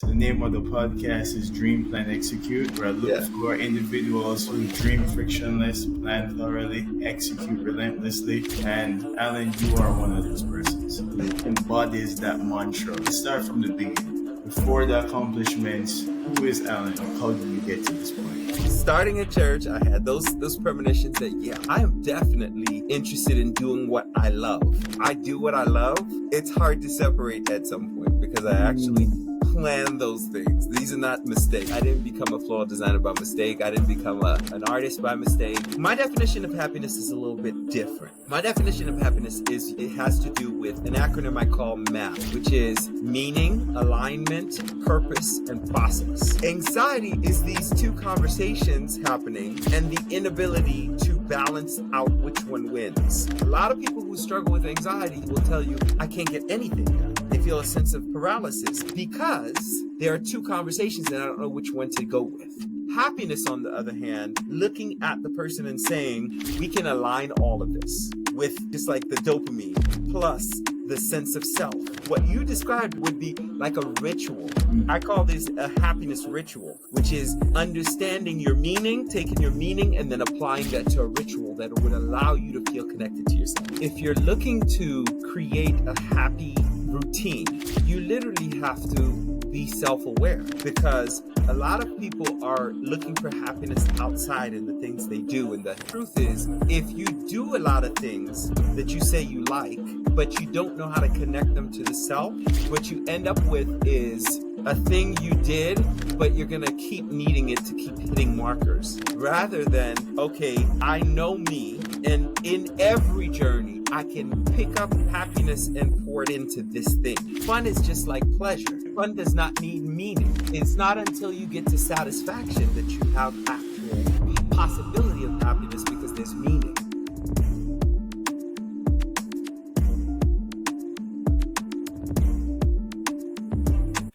The name of the podcast is Dream Plan Execute, where I look Yeah. for individuals who dream frictionless, plan thoroughly, execute relentlessly. And Alan, you are one of those persons who embodies that mantra. Let's start from the beginning. Before the accomplishments, who is Alan? How did you get to this point? Starting at church, I had those premonitions that I am definitely interested in doing what I love. I do what I love. It's hard to separate at some point because I actually plan those things. These are not mistakes. I didn't become a floral designer by mistake. I didn't become an artist by mistake. My definition of happiness is a little bit different. My definition of happiness is it has to do with an acronym I call MAP, which is meaning, alignment, purpose, and process. Anxiety is these two conversations happening and the inability to balance out which one wins. A lot of people who struggle with anxiety will tell you, I can't get anything done. They feel a sense of paralysis because there are two conversations and I don't know which one to go with. Happiness, on the other hand, looking at the person and saying, we can align all of this with just like the dopamine plus the sense of self. What you described would be like a ritual. I call this a happiness ritual, which is understanding your meaning, taking your meaning, and then applying that to a ritual that would allow you to feel connected to yourself. If you're looking to create a happy routine, you literally have to be self-aware because a lot of people are looking for happiness outside in the things they do. And the truth is, if you do a lot of things that you say you like, but you don't know how to connect them to the self, what you end up with is a thing you did, but you're going to keep needing it to keep hitting markers rather than, okay, I know me, and in every journey, I can pick up happiness and pour it into this thing. Fun is just like pleasure. Fun does not need meaning. It's not until you get to satisfaction that you have actual possibility of happiness because there's meaning.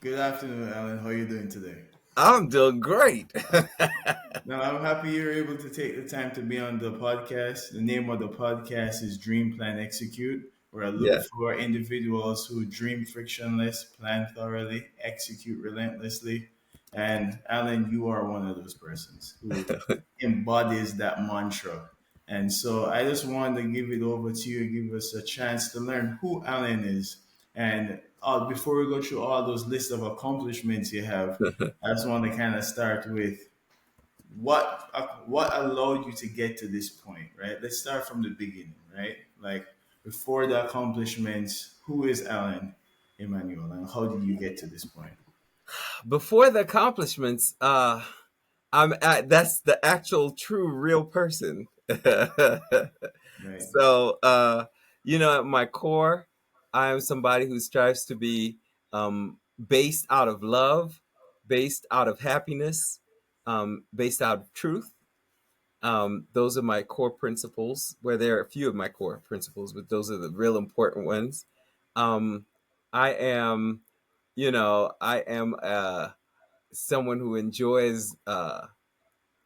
Good afternoon, Alan. How are you doing today? I'm doing great. Now, I'm happy you're able to take the time to be on the podcast. The name of the podcast is Dream Plan Execute, where I look Yeah. for individuals who dream frictionless, plan thoroughly, execute relentlessly. And Alan, you are one of those persons who embodies that mantra. And so I just wanted to give it over to you, give us a chance to learn who Alan is. And before we go through all those lists of accomplishments you have, I just want to kind of start with what allowed you to get to this point, right? Let's start from the beginning, right? Like before the accomplishments, who is Alain Emmanuel and how did you get to this point? Before the accomplishments, that's the actual true real person. Right. So, at my core, I am somebody who strives to be based out of love, based out of happiness, based out of truth. Those are my core principles, where there are a few of my core principles, but those are the real important ones. Um, I am, I am someone who enjoys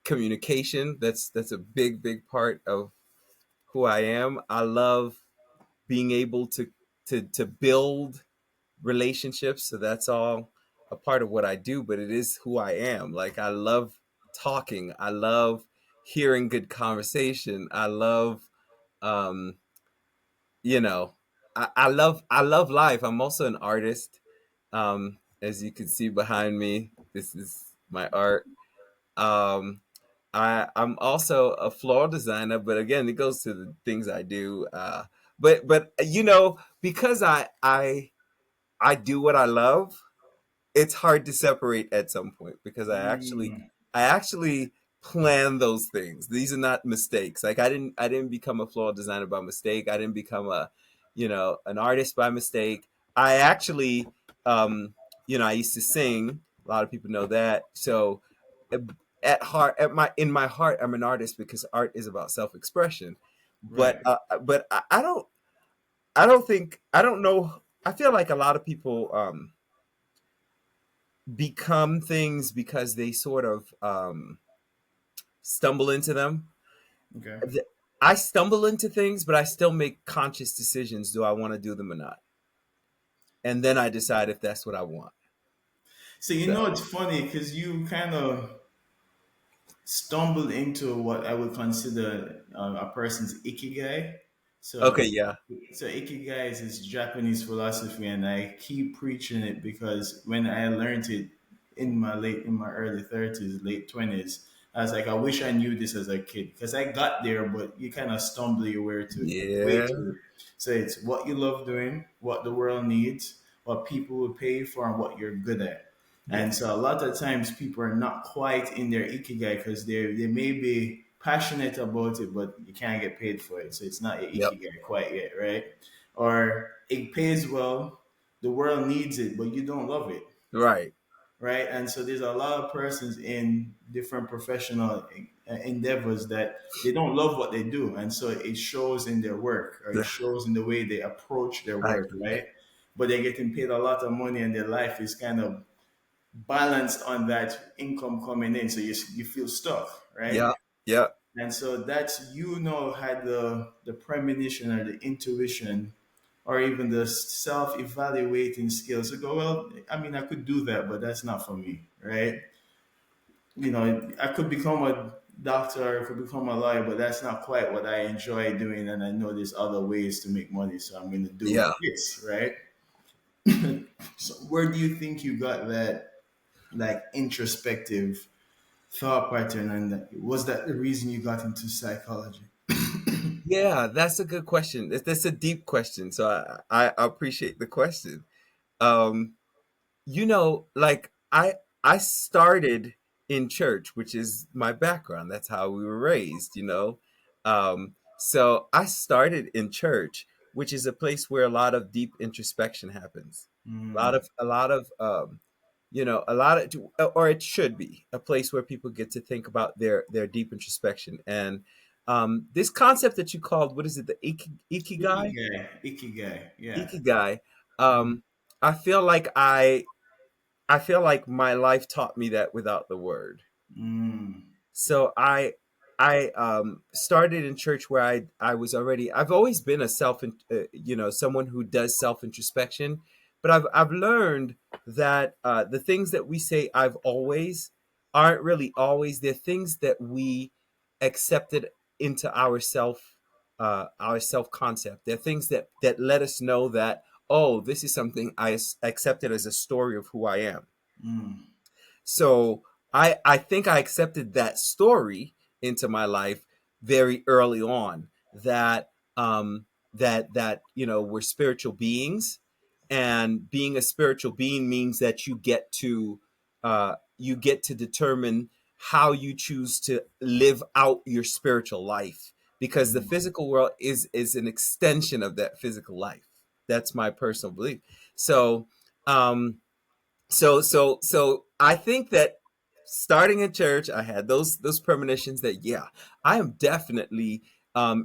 communication. That's a big part of who I am. I love being able to build relationships. So that's all a part of what I do, but it is who I am. Like I love talking. I love hearing good conversation. I love um, you know, I love life. I'm also an artist. As you can see behind me, this is my art. Um, I'm also a floral designer, but again, it goes to the things I do. But because I do what I love, it's hard to separate at some point because I actually plan those things. These are not mistakes. Like I didn't become a floral designer by mistake. I didn't become an artist by mistake. I actually I used to sing. A lot of people know that. So at heart, in my heart, I'm an artist because art is about self-expression. But Right. I don't know. I feel like a lot of people become things because they sort of stumble into them. Okay. I stumble into things, but I still make conscious decisions. Do I want to do them or not? And then I decide if that's what I want. So you know So it's funny because you kind of stumbled into what I would consider a person's ikigai. okay, So, yeah, so ikigai is this Japanese philosophy, and I keep preaching it because when I learned it in my early 30s, late 20s, I was like, I wish I knew this as a kid because I got there, but you kind of stumble your way yeah, to it. So it's what you love doing, what the world needs, what people will pay you for, and what you're good at. yeah, And so a lot of times people are not quite in their ikigai because they may be passionate about it, but you can't get paid for it. So it's not your yep, ikigai quite yet, right? Or it pays well, the world needs it, but you don't love it, right, right? And so there's a lot of persons in different professional endeavors that they don't love what they do, and so it shows in their work or it shows in the way they approach their I work, agree. right? But they're getting paid a lot of money, and their life is kind of balanced on that income coming in, so you feel stuck, right? Yeah, yeah, And so that's had the premonition or the intuition or even the self-evaluating skills to go, well, I mean, I could do that, but that's not for me, right? I could become a doctor, I could become a lawyer, but that's not quite what I enjoy doing, and I know there's other ways to make money, so I'm going to do yeah. this, right? So where do you think you got that like introspective thought pattern, and was that the reason you got into psychology? Yeah, that's a good question. That's a deep question. So I appreciate the question. Um, like I started in church, which is my background. That's how we were raised. So I started in church, which is a place where a lot of deep introspection happens. Mm, A lot of, or it should be a place where people get to think about their deep introspection. And this concept that you called, what is it, the ikigai? ikigai, yeah. Ikigai. Mm, Um, I feel like I feel like my life taught me that without the word. mm, So I started in church where I've always been a someone who does self introspection, but I've learned that the things that we say I've always aren't really always. They're things that we accepted into our self concept. They're things that let us know that, oh, this is something accepted as a story of who I am. mm, So I think I accepted that story into my life very early on, that we're spiritual beings, and being a spiritual being means that you get to determine how you choose to live out your spiritual life, because the mm, physical world is an extension of that physical life. That's my personal belief. So um so I think that starting in church, I had those premonitions that, yeah, I am definitely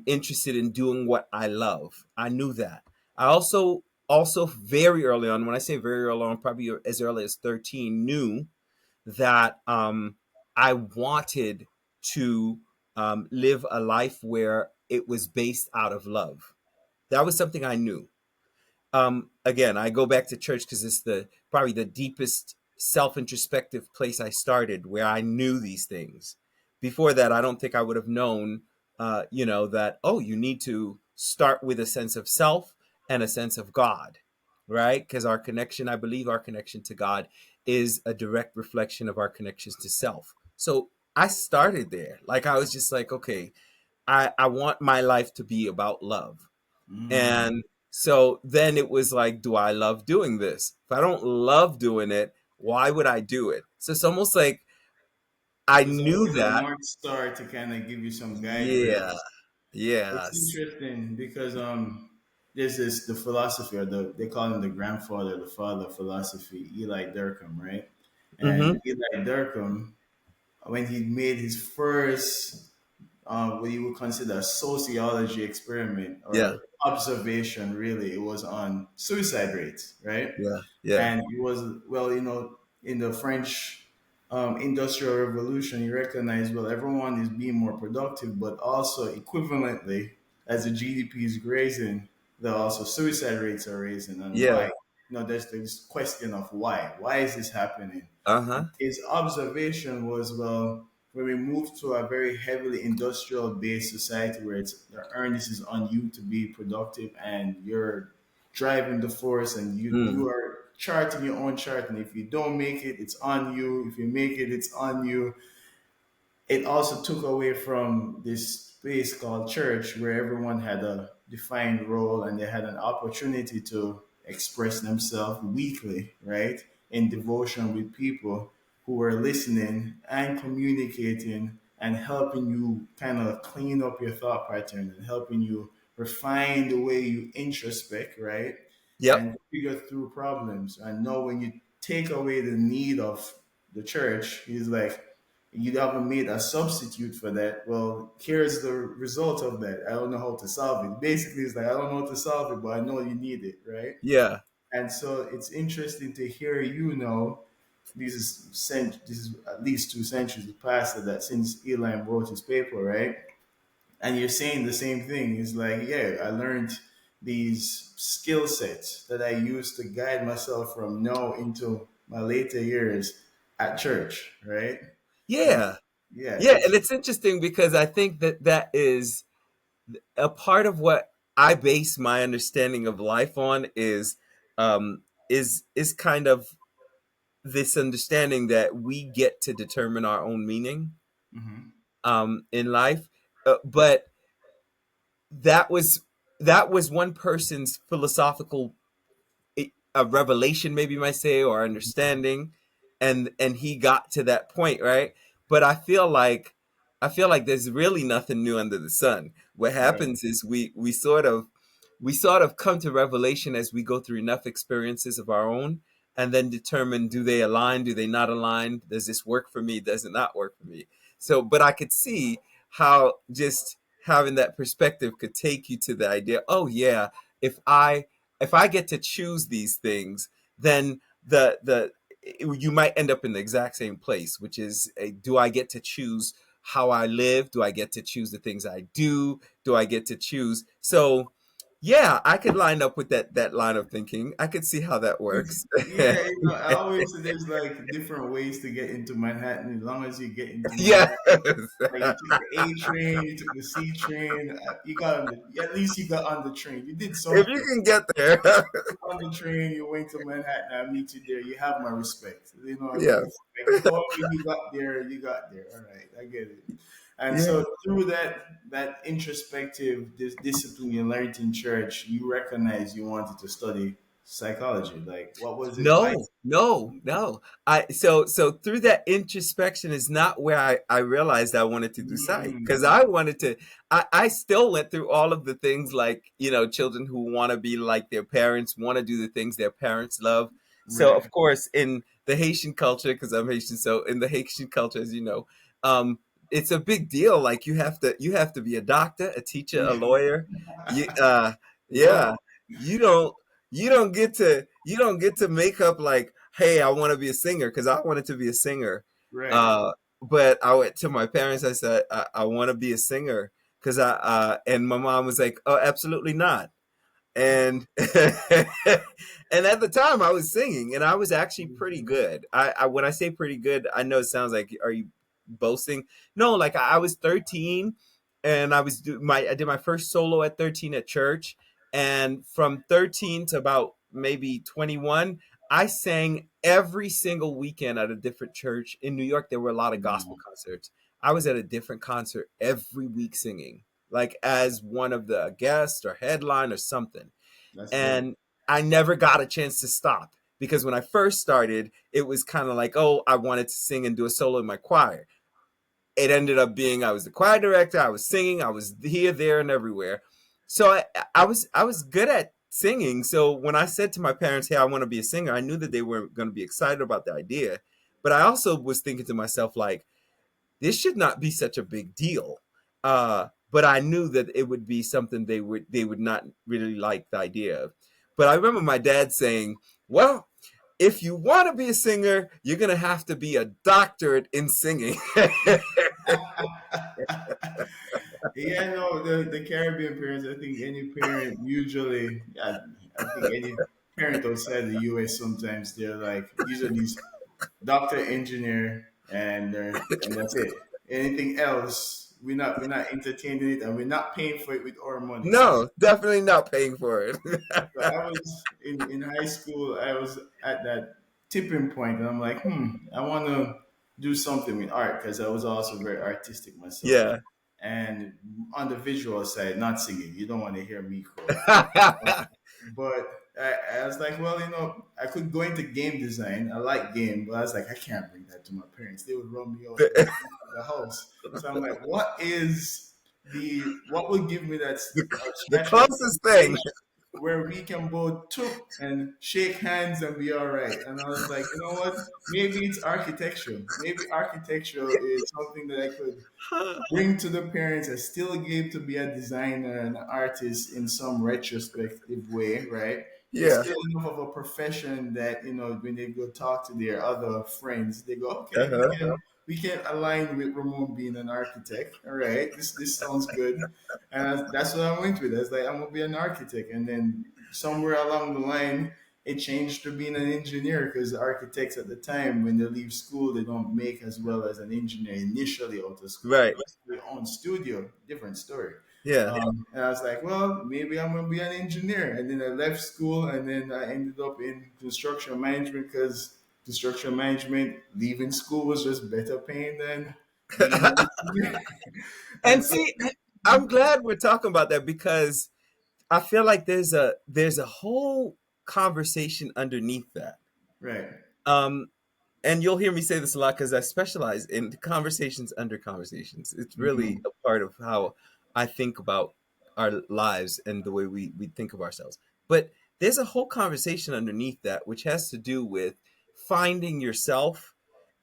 interested in doing what I love. I knew that. I also very early on, when I say very early on, probably as early as 13, knew that I wanted to live a life where it was based out of love. That was something I knew. Again, I go back to church because it's the probably the deepest self-introspective place I started, where I knew these things. Before that, I don't think I would have known, that, oh, you need to start with a sense of self and a sense of God, right? Because I believe our connection to God is a direct reflection of our connections to self. So I started there. Like, I was just like, okay, I want my life to be about love. mm. And so then it was like, do I love doing this? If I don't love doing it, why would I do it? So it's almost like I So it's knew always a that. north star to kind of give you some Yeah. guideposts. It's Yes. interesting because there's this the philosophy or they call him the grandfather, the father of philosophy, Eli Durkheim, right? Mm-hmm. And Eli Durkheim, when he made his first what you would consider a sociology experiment Yeah. or observation, really, it was on suicide rates, right? Yeah. Yeah. And it was, well, in the French industrial revolution, you recognize, well, everyone is being more productive, but also equivalently, as the GDP is raising, the also suicide rates are raising. And Yeah. why? There's this question of why. Why is this happening? Uh-huh. His observation was, well, when we move to a very heavily industrial based society where it's the earnest is on you to be productive and you're driving the force and you Mm. are charting your own chart, and if you don't make it, it's on you. If you make it, it's on you. It also took away from this space called church where everyone had a defined role and they had an opportunity to express themselves weekly, right? In devotion with people who were listening and communicating and helping you kind of clean up your thought pattern and helping you refine the way you introspect, right? Yep. And figure through problems. And know when you take away the need of the church, he's like, you haven't made a substitute for that. Well, here's the result of that. I don't know how to solve it. Basically, it's like, I don't know how to solve it, but I know you need it, right? Yeah. And so it's interesting to hear you know this is at least 2 centuries past that since Eli wrote his paper, right? And you're saying the same thing. It's like, yeah, I learned these skill sets that I used to guide myself from now into my later years at church, right? And Yeah. yeah, Yeah, it's and it's interesting because I think that that is a part of what I base my understanding of life on is kind of this understanding that we get to determine our own meaning mhm, in life. But that was that was one person's philosophical a revelation, maybe you might say, or understanding, and he got to that point, right? But I feel like there's really nothing new under the sun. What right, happens is we sort of come to revelation as we go through enough experiences of our own, and then determine, do they align, do they not align, does this work for me, does it not work for me? So, but I could see how just having that perspective could take you to the idea, oh yeah, if I if I get to choose these things, then the you might end up in the exact same place, which is, do I get to choose how I live? Do I get to choose the things I do? Do I get to choose? So, yeah, I could line up with that line of thinking. I could see how that it's works. yeah. You know, I always say there's like different ways to get into Manhattan. As long as you get into Yes. Manhattan, like you took the A train, you took the C train, you got on the, at least you got on the train. You did If you something. can get there. On the train, you went to Manhattan, I meet you there. You have my respect. You know what I mean? Yes. Like, however you got there, you got there. All right, I get it. And Yeah. so through that introspective discipline you learned in church, you recognize you wanted to study psychology. Like, what was it? Why? No, no, no. So through that introspection is not where I realized I wanted to do psych, because Mm, I wanted to. I still went through all of the things, like, children who want to be like their parents, want to do the things their parents love. So right. of course, in the Haitian culture, because I'm Haitian, so in the Haitian culture, as you know, it's a big deal. Like, you have to be a doctor, a teacher, a lawyer. You, Yep. yeah, you don't you don't get to make up like, hey, I want to be a singer, because I wanted to be a singer. Right. But I went to my parents. I said, I want to be a singer, because and my mom was like, oh, absolutely not. And and at the time I was singing, and I was actually pretty good. I when I say pretty good, I know it sounds like, are you boasting? No, like, I was 13, and I did my first solo at 13 at church, and from 13 to about maybe 21, I sang every single weekend at a different church in New York. There were a lot of gospel Mm, concerts. I was at a different concert every week singing, like as one of the guests or headline or something. that's dope. And I never got a chance to stop, because when I first started, it was kind of like, oh, I wanted to sing and do a solo in my choir. It ended up being, I was the choir director, I was singing, I was here, there, and everywhere. So I was good at singing. So when I said to my parents, hey, I want to be a singer, I knew that they were going to be excited about the idea. But I also was thinking to myself, like, this should not be such a big deal. But I knew that it would be something they would not really like the idea of. But I remember my dad saying, "Well, if you want to be a singer, you're gonna have to be a doctorate in singing." Yeah, no, the Caribbean parents, I think any parent usually, I think any parent outside the US sometimes they're like, these are these. doctor, engineer, and that's it. Anything else, we're not entertaining it, and we're not paying for it with our money. No, definitely not paying for it. So I was in high school. I was at that tipping point, and I'm like, I want to do something with art because I was also very artistic myself. Yeah. And on the visual side, not singing. You don't want to hear me croak. But I was like, well, I could go into game design. I like game, but I was like, I can't bring that to my parents. They would run me out of the house. So I'm like, what would give me that The special closest thing. place where we can both took and shake hands and be all right? And I was like, you know what? Maybe it's architecture. Maybe architecture is something that I could bring to the parents. I still gave to be a designer and an artist in some retrospective way, right? It's Yeah. still enough of a profession that when they go talk to their other friends, they go, okay, we Uh-huh. can we can align with Ramon being an architect. All right, this sounds good, and that's what I went with. I was like, I'm gonna be an architect, and then somewhere along the line, it changed to being an engineer because architects at the time, when they leave school, they don't make as well as an engineer initially out of school. Right. Unless they own studio, different story. Yeah. And I was like, well, maybe I'm gonna be an engineer. And then I left school, and then I ended up in construction management because construction management, leaving school was just better paying than being an engineer. And And so, see, I'm glad we're talking about that because I feel like there's a whole conversation underneath that. right, Um, and you'll hear me say this a lot because I specialize in conversations under conversations. It's really hmm a part of how I think about our lives and the way we think of ourselves. But there's a whole conversation underneath that, which has to do with finding yourself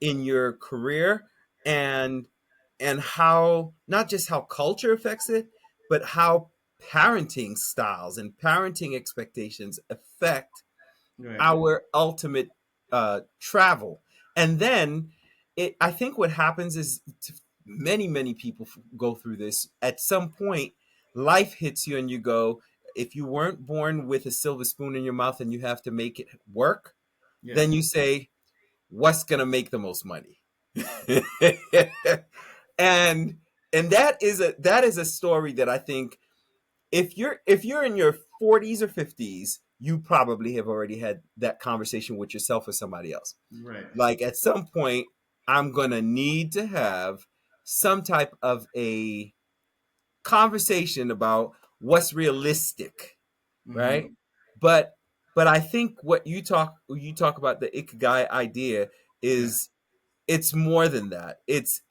in your career and how not just how culture affects it, but how parenting styles and parenting expectations affect right, our ultimate travel. And then I think what happens is many people go through this. At some point, life hits you, and you go, if you weren't born with a silver spoon in your mouth and you have to make it work, yeah, then you say, what's going to make the most money? and that is a story that I think if you're in your 40s or 50s, you probably have already had that conversation with yourself or somebody else. right, Like at some point, I'm gonna need to have some type of a conversation about what's realistic, right? hmm But I think what you talk about the Ikigai idea yeah, is it's more than that. It's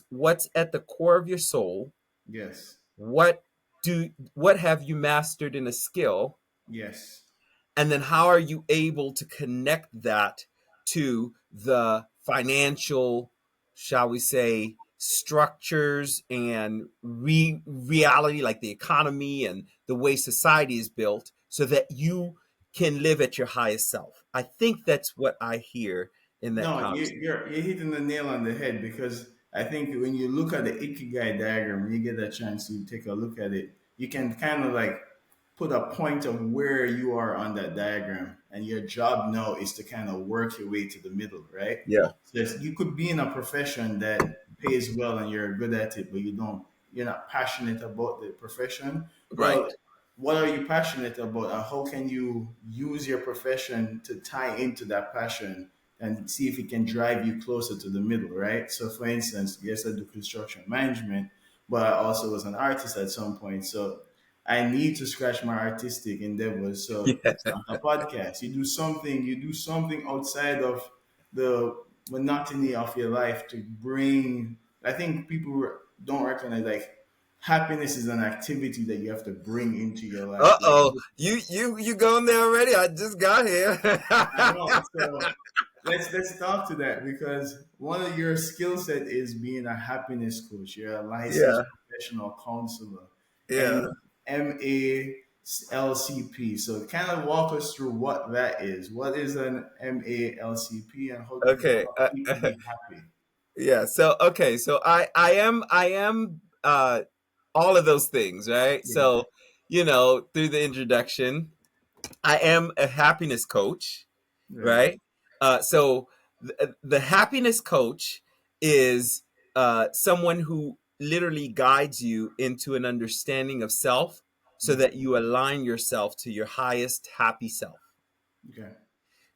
what's at the core of your soul. yes, What have you mastered in a skill, yes, and then how are you able to connect that to the financial, shall we say, structures and reality, like the economy and the way society is built, so that you can live at your highest self. I think that's what I hear in that No, conversation. you're hitting the nail on the head because I think when you look at the Ikigai diagram, when you get a chance to take a look at it, you can kind of like put a point of where you are on that diagram, and your job now is to kind of work your way to the middle, right? Yeah. So you could be in a profession that pays well and you're good at it, but you're not passionate about the profession. Right. Well, what are you passionate about, and how can you use your profession to tie into that passion and see if it can drive you closer to the middle, right? So, for instance, yes, I do construction management, but I also was an artist at some point. So, I need to scratch my artistic endeavors. So, Yeah. start a podcast. You do something outside of the monotony of your life to bring. I think people don't recognize like happiness is an activity that you have to bring into your life. Like, Uh-oh. You going there already? I just got here. I know. So let's talk to that because one of your skill set is being a happiness coach. You're a licensed Yeah. professional counselor Yeah. and MALCP. So kind of walk us through what that is. What is an MALCP and how do you Okay. help people be happy? Yeah. So okay. So I am all of those things, right? Yeah. So through the introduction, I am a happiness coach, Right. right? So the happiness coach is someone who literally guides you into an understanding of self so that you align yourself to your highest happy self. Okay.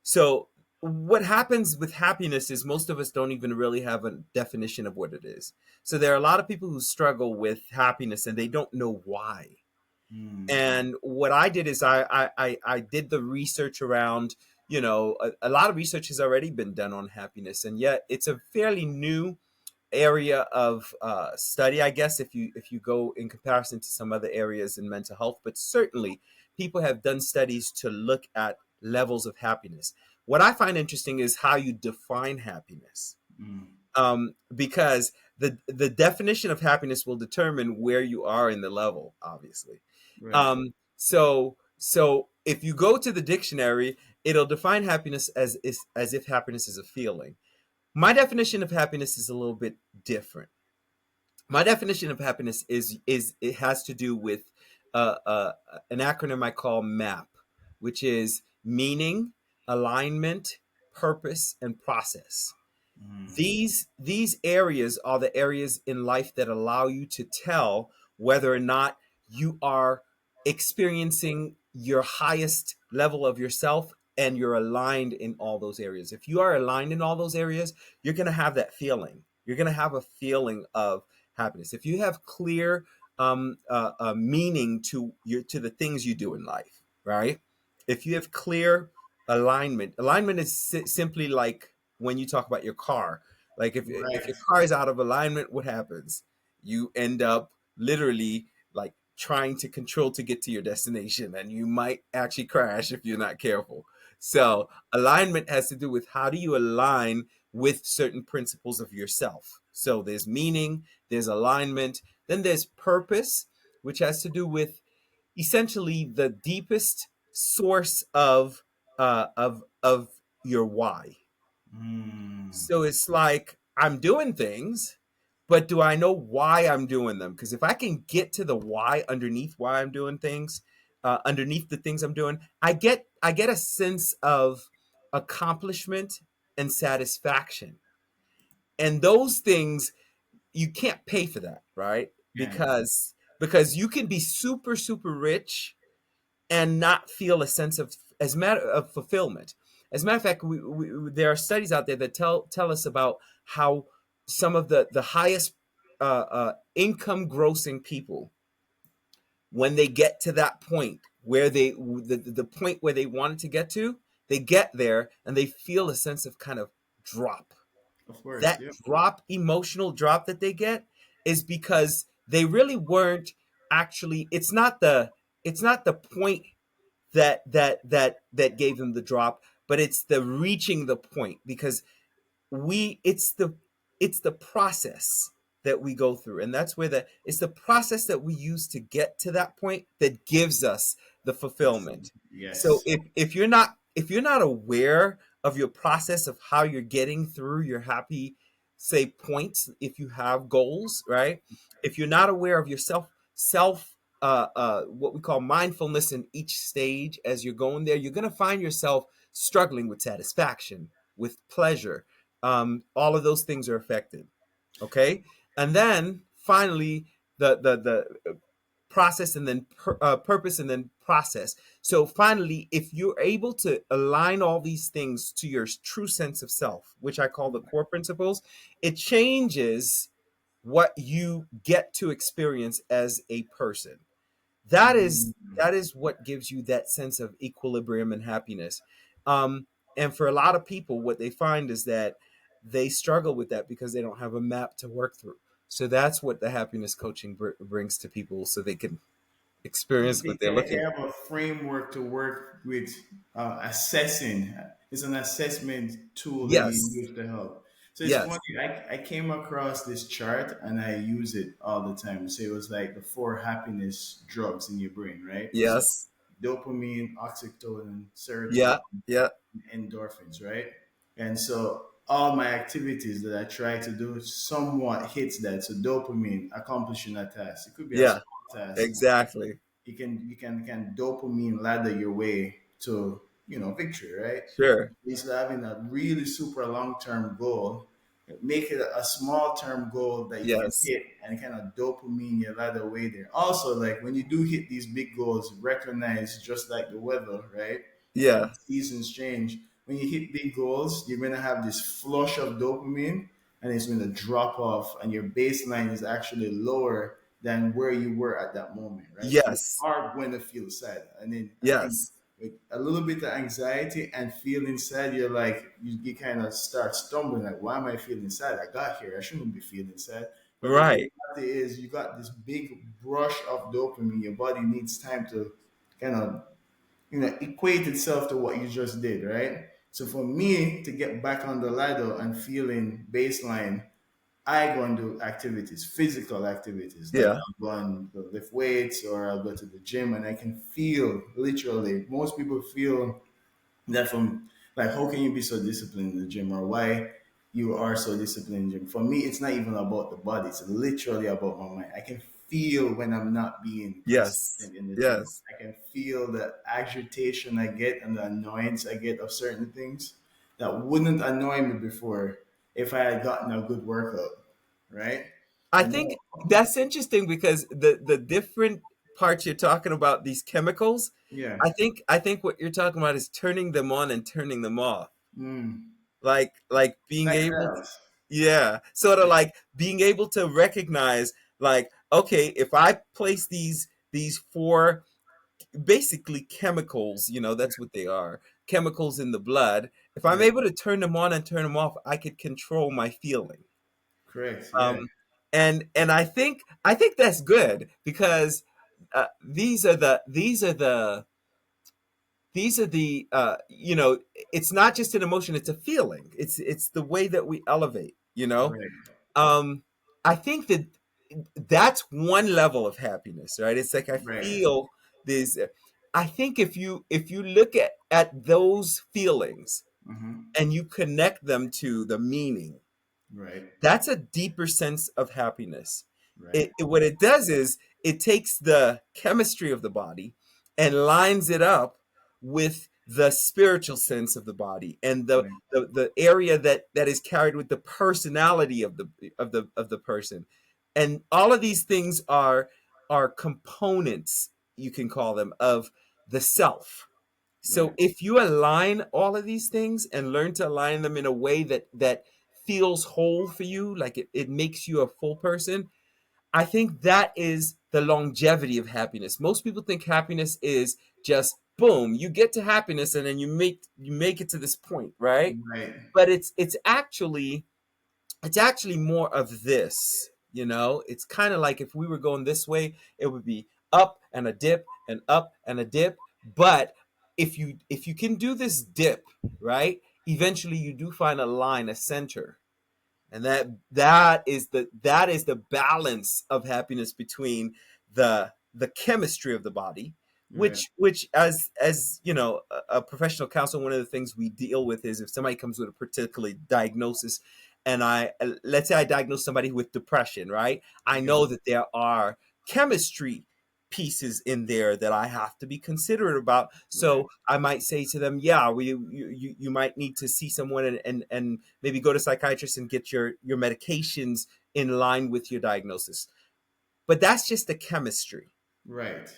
So what happens with happiness is most of us don't even really have a definition of what it is. So there are a lot of people who struggle with happiness and they don't know why. Mm. And what I did is I did the research around, a lot of research has already been done on happiness, and yet it's a fairly new area of study, I guess, if you go in comparison to some other areas in mental health. But certainly, people have done studies to look at levels of happiness. What I find interesting is how you define happiness, Mm. because the definition of happiness will determine where you are in the level, obviously. Right. So if you go to the dictionary, it'll define happiness as if happiness is a feeling. My definition of happiness is a little bit different. My definition of happiness is it has to do with an acronym I call MAP, which is meaning, alignment, purpose, and process. Mm. These areas are the areas in life that allow you to tell whether or not you are experiencing your highest level of yourself and you're aligned in all those areas. If you are aligned in all those areas, you're going to have that feeling. You're going to have a feeling of happiness. If you have clear meaning to the things you do in life, right? If you have clear alignment is simply like when you talk about your car. Like if Right. your car is out of alignment, what happens? You end up literally like trying to control to get to your destination, and you might actually crash if you're not careful. So alignment has to do with how do you align with certain principles of yourself. So there's meaning, there's alignment, then there's purpose, which has to do with essentially the deepest source of your why. Mm. So it's like I'm doing things, but do I know why I'm doing them? Because if I can get to the why underneath why I'm doing things, underneath the things I'm doing, I get a sense of accomplishment and satisfaction. And those things you can't pay for that, right? Yeah. Because you can be super super rich and not feel a sense of as matter of fulfillment. As a matter of fact, there are studies out there that tell us about how some of the highest income grossing people, when they get to that point where the point where they wanted to get to, they get there and they feel a sense of kind of drop. Of course. That Yep. drop, emotional drop that they get, is because they really weren't actually. It's not the point that gave them the drop, but it's the reaching the point, because we it's the process that we go through, and that's where it's the process that we use to get to that point that gives us the fulfillment. So Yes. if you're not aware of your process of how you're getting through your happy, say, points, if you have goals, right? If you're not aware of yourself, what we call mindfulness in each stage as you're going there, you're going to find yourself struggling with satisfaction, with pleasure. All of those things are affected. Okay, and then finally the process, and then purpose, and then process. So finally, if you're able to align all these things to your true sense of self, which I call the core principles, it changes what you get to experience as a person. That is what gives you that sense of equilibrium and happiness. And for a lot of people, what they find is that they struggle with that because they don't have a map to work through. So that's what the happiness coaching brings to people, so they can experience what they're They looking have a framework to work with assessing. It's an assessment for. tool that you Yes, use to help. So it's funny. yes, I came across this chart and I use it all the time. So it was like the four happiness drugs in your brain, right? So yes, dopamine, oxytocin, yeah, serotonin, yeah, endorphins, right? And so all my activities that I try to do somewhat hits that. So dopamine, accomplishing a task. It could be a yeah, small task. exactly. You can dopamine ladder your way to victory, right? Sure. Instead of having a really super long term goal, make it a small term goal that you can Yes. hit and kind of dopamine your ladder way there. Also, like when you do hit these big goals, recognize just like the weather, right? And Yeah. seasons change. When you hit big goals, you're gonna have this flush of dopamine and it's gonna drop off, and your baseline is actually lower than where you were at that moment, right? So you Yes. are going to feel sad. And then I think Yes. with a little bit of anxiety and feeling sad, you're like, you kind of start stumbling, like, why am I feeling sad? I got here. I shouldn't be feeling sad. But the Right. reality is, you got this big brush of dopamine. Your body needs time to kind of, equate itself to what you just did, right? So for me to get back on the ladder and feeling baseline, I go and do activities, physical activities, like Yeah. I'll go and lift weights or I'll go to the gym and I can feel literally. Most people feel that from like, how can you be so disciplined in the gym, or why you are so disciplined in the gym? For me, it's not even about the body, it's literally about my mind. I can feel when I'm not being Yes. consistent in the gym. Yes. I can feel the agitation I get and the annoyance I get of certain things that wouldn't annoy me before if I had gotten a good workout, right? I And think then, that's interesting because the different parts you're talking about, these chemicals, yeah, I think what you're talking about is turning them on and turning them off. mm, Like being like able to, that. yeah, sort of like being able to recognize, like, okay, if I place these four basically chemicals, that's what they are, chemicals in the blood. If I'm Right, able to turn them on and turn them off, I could control my feeling. correct, Um, yeah, and I think that's good because these are the it's not just an emotion, it's a feeling. It's the way that we elevate. right, um I think that that's one level of happiness, right? It's like I right, feel this. I think if you look at those feelings hmm, and you connect them to the meaning, right, that's a deeper sense of happiness. right, What it does is it takes the chemistry of the body and lines it up with the spiritual sense of the body and the right, the, the area that is carried with the personality of the person. And all of these things are components, you can call them, of the self. So right, if you align all of these things and learn to align them in a way that feels whole for you, like it makes you a full person, I think that is the longevity of happiness. Most people think happiness is just boom, you get to happiness and then you make it to this point, right? right, But it's actually more of this. It's kind of like if we were going this way, it would be up and a dip and up and a dip. But if you can do this dip, right, eventually you do find a line, a center. And that is the balance of happiness between the chemistry of the body, right, which as a professional counselor, one of the things we deal with is if somebody comes with a particular diagnosis, and let's say I diagnose somebody with depression, right? I okay, know that there are chemistry pieces in there that I have to be considerate about. right, So I might say to them, yeah, you might need to see someone and maybe go to psychiatrist and get your medications in line with your diagnosis. But that's just the chemistry. right.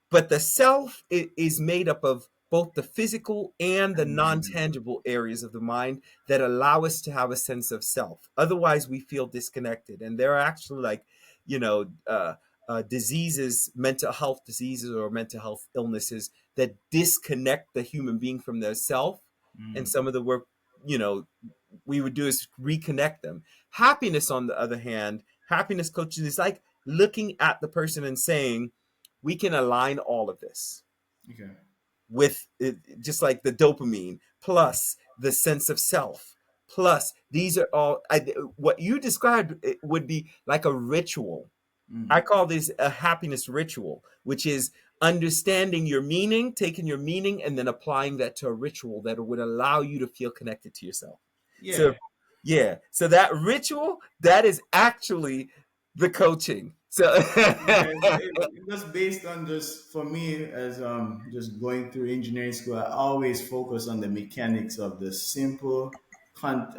But the self is made up of both the physical and the And then, non-tangible areas of the mind that allow us to have a sense of self. Otherwise, we feel disconnected. And there are actually, like, diseases, mental health diseases or mental health illnesses that disconnect the human being from their self. And mm, some of the work, you know, we would do is reconnect them. Happiness, on the other hand, happiness coaching is like looking at the person and saying, we can align all of this okay, with it, just like the dopamine plus the sense of self plus these are all what you described. It would be like a ritual. I mm, call this a happiness ritual, which is understanding your meaning, taking your meaning and then applying that to a ritual that would allow you to feel connected to yourself. So yeah, yeah, so that ritual, that is actually the coaching. So Yeah, just based on just for me as just going through engineering school, I always focus on the mechanics of the simple content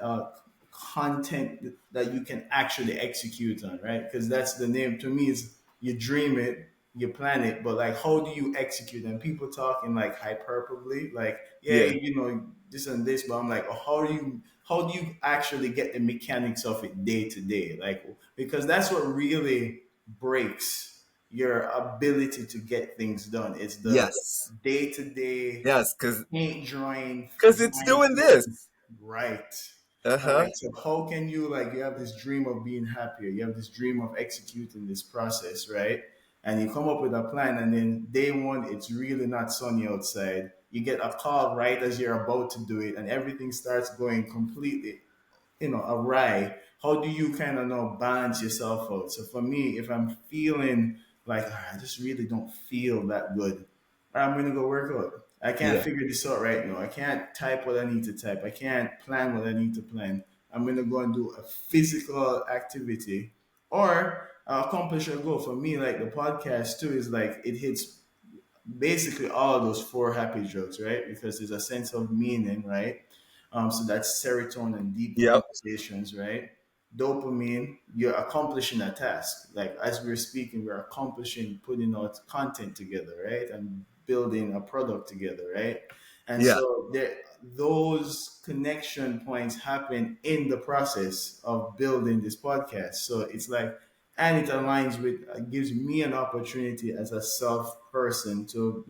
that you can actually execute on, right? Because that's the name to me is you dream it, you plan it, but like how do you execute? And people talking like hyperbole, like yeah, yeah, you know this and this, but I'm like, oh, how do you actually get the mechanics of it day to day? Like because that's what really breaks your ability to get things done. It's the yes, day to day yes, because paint drawing, it's drawing doing things. this. Right. All Uh-huh. right. So how can you like you have this dream of being happier, you have this dream of executing this process, right? And you come up with a plan, and then day one, it's really not sunny outside. You get a call right as you're about to do it, and everything starts going completely awry. How do you kind of know balance yourself out? So for me, if I'm feeling like I just really don't feel that good, I'm gonna go work out. I can't Yeah, figure this out right now. I can't type what I need to type. I can't plan what I need to plan. I'm gonna go and do a physical activity or accomplish a goal. For me, like the podcast too, is like it hits basically all of those four happy drugs, right? Because there's a sense of meaning, right? So that's serotonin, deep yep, conversations, right? Dopamine, you're accomplishing a task. Like as we're speaking, we're accomplishing putting out content together, right? And building a product together, right? And yeah, so those connection points happen in the process of building this podcast. So it's like, and it aligns with, gives me an opportunity as a self person to,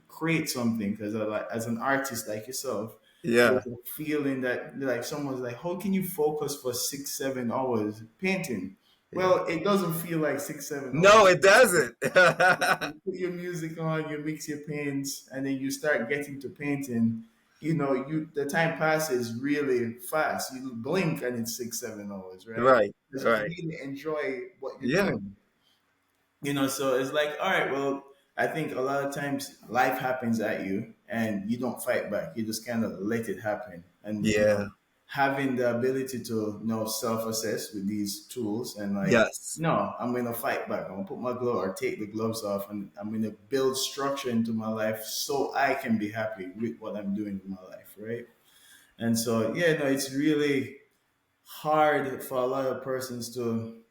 create something. Because like, as an artist like yourself, yeah, there's a feeling that like someone's like, how can you focus for 6, 7 hours painting? yeah. Well, it doesn't feel like 6, 7 hours. No, it doesn't. You put your music on, you mix your paints, and then you start getting to painting. The time passes really fast. You blink and it's 6, 7 hours, right? Right, Just right. really enjoy what you're Yeah, doing. So it's like, all right, well, I think a lot of times life happens at you and you don't fight back. You just kind of let it happen. And, yeah, having the ability to, self-assess with these tools and like, yes, no, I'm going to fight back. I'm going to put my glove or take the gloves off, and I'm going to build structure into my life so I can be happy with what I'm doing in my life. Right. And so, yeah, no, it's really hard for a lot of persons to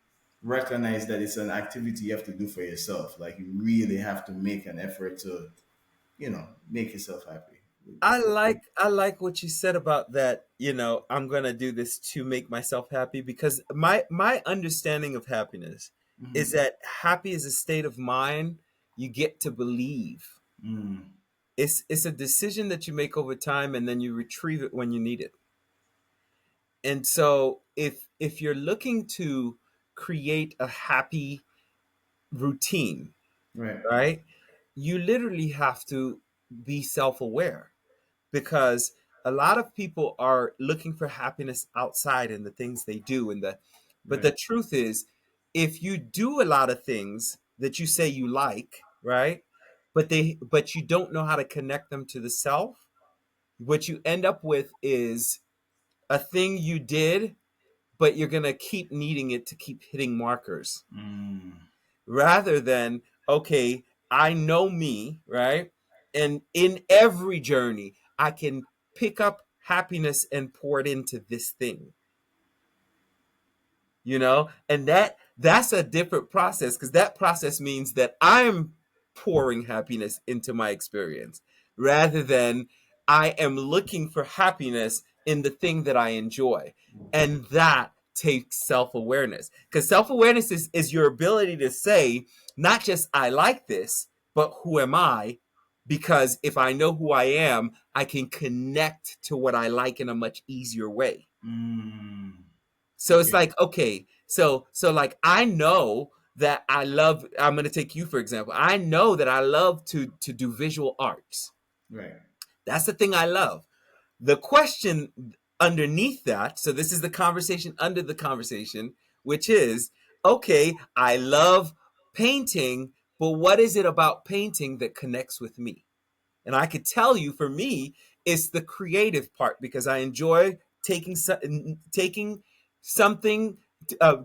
recognize that it's an activity you have to do for yourself. Like you really have to make an effort to, make yourself happy. I like what you said about that, I'm going to do this to make myself happy, because my understanding of happiness is Hmm. that happy is a state of mind you get to believe. Mm. It's a decision that you make over time, and then you retrieve it when you need it. And so if you're looking to create a happy routine, Right. right? You literally have to be self-aware, because a lot of people are looking for happiness outside in the things they do, but Right. the truth is, if you do a lot of things that you say you like, right? But you don't know how to connect them to the self, what you end up with is a thing you did, but you're going to keep needing it to keep hitting markers, Mm. rather than, okay, I know me, right? And in every journey, I can pick up happiness and pour it into this thing, and that's a different process, because that process means that I'm pouring happiness into my experience, rather than I am looking for happiness in the thing that I enjoy. And that takes self-awareness, because self-awareness is your ability to say, not just I like this, but who am I? Because if I know who I am, I can connect to what I like in a much easier way. Mm. So it's Okay. like, okay, so like, I know that I'm going to take you for example. I know that I love to do visual arts. Right. That's the thing I love. The question underneath that, so this is the conversation under the conversation, which is, okay, I love painting, but what is it about painting that connects with me? And I could tell you, for me, it's the creative part, because I enjoy taking something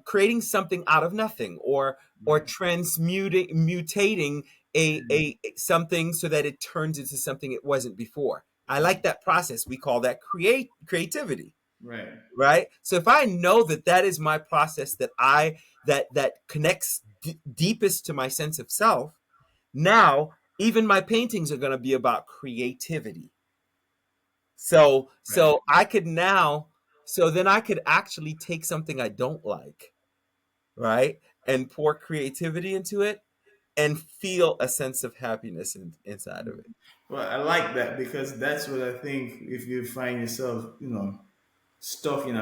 creating something out of nothing, or Right. transmuting mutating Mm. a something so that it turns into something it wasn't before. I like that process. We call that creativity, Right. right? So if I know that that is my process, that connects deepest to my sense of self, now even my paintings are going to be about creativity. So Right. I could now, so then I could actually take something I don't like, right, and pour creativity into it and feel a sense of happiness inside of it. Well, I like that because that's what I think. If you find yourself, stuck in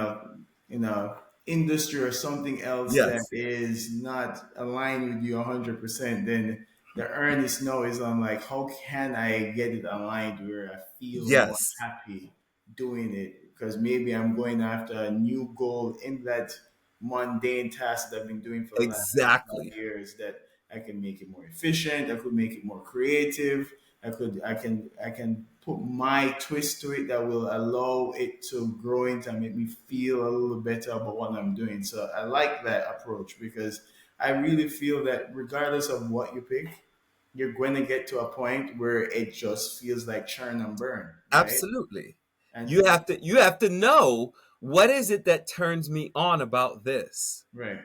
a industry or something else that Yes. is not aligned with you 100%, then the earnest no is on like, how can I get it aligned where I feel more Yes. happy doing it? Because maybe I'm going after a new goal in that mundane task that I've been doing for the last 25 Exactly. years, that I can make it more efficient, I could make it more creative, I can put my twist to it that will allow it to grow into and make me feel a little better about what I'm doing. So I like that approach because I really feel that regardless of what you pick, you're going to get to a point where it just feels like churn and burn, right? Absolutely. And You have to know, what is it that turns me on about this? right.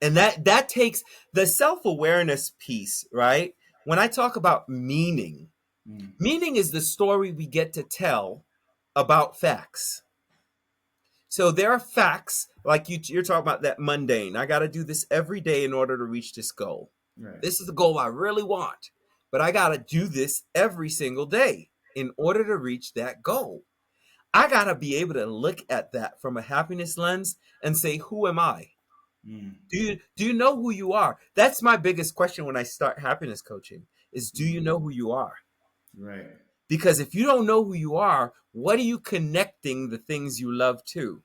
And that takes the self-awareness piece, right? When I talk about meaning, Mm, meaning is the story we get to tell about facts. So there are facts, like you're talking about that mundane. I got to do this every day in order to reach this goal. right. This is the goal I really want, but I got to do this every single day in order to reach that goal. I got to be able to look at that from a happiness lens and say, who am I? Mm, Do you know who you are? That's my biggest question when I start happiness coaching, is do you mm, know who you are? right. Because if you don't know who you are, what are you connecting the things you love to?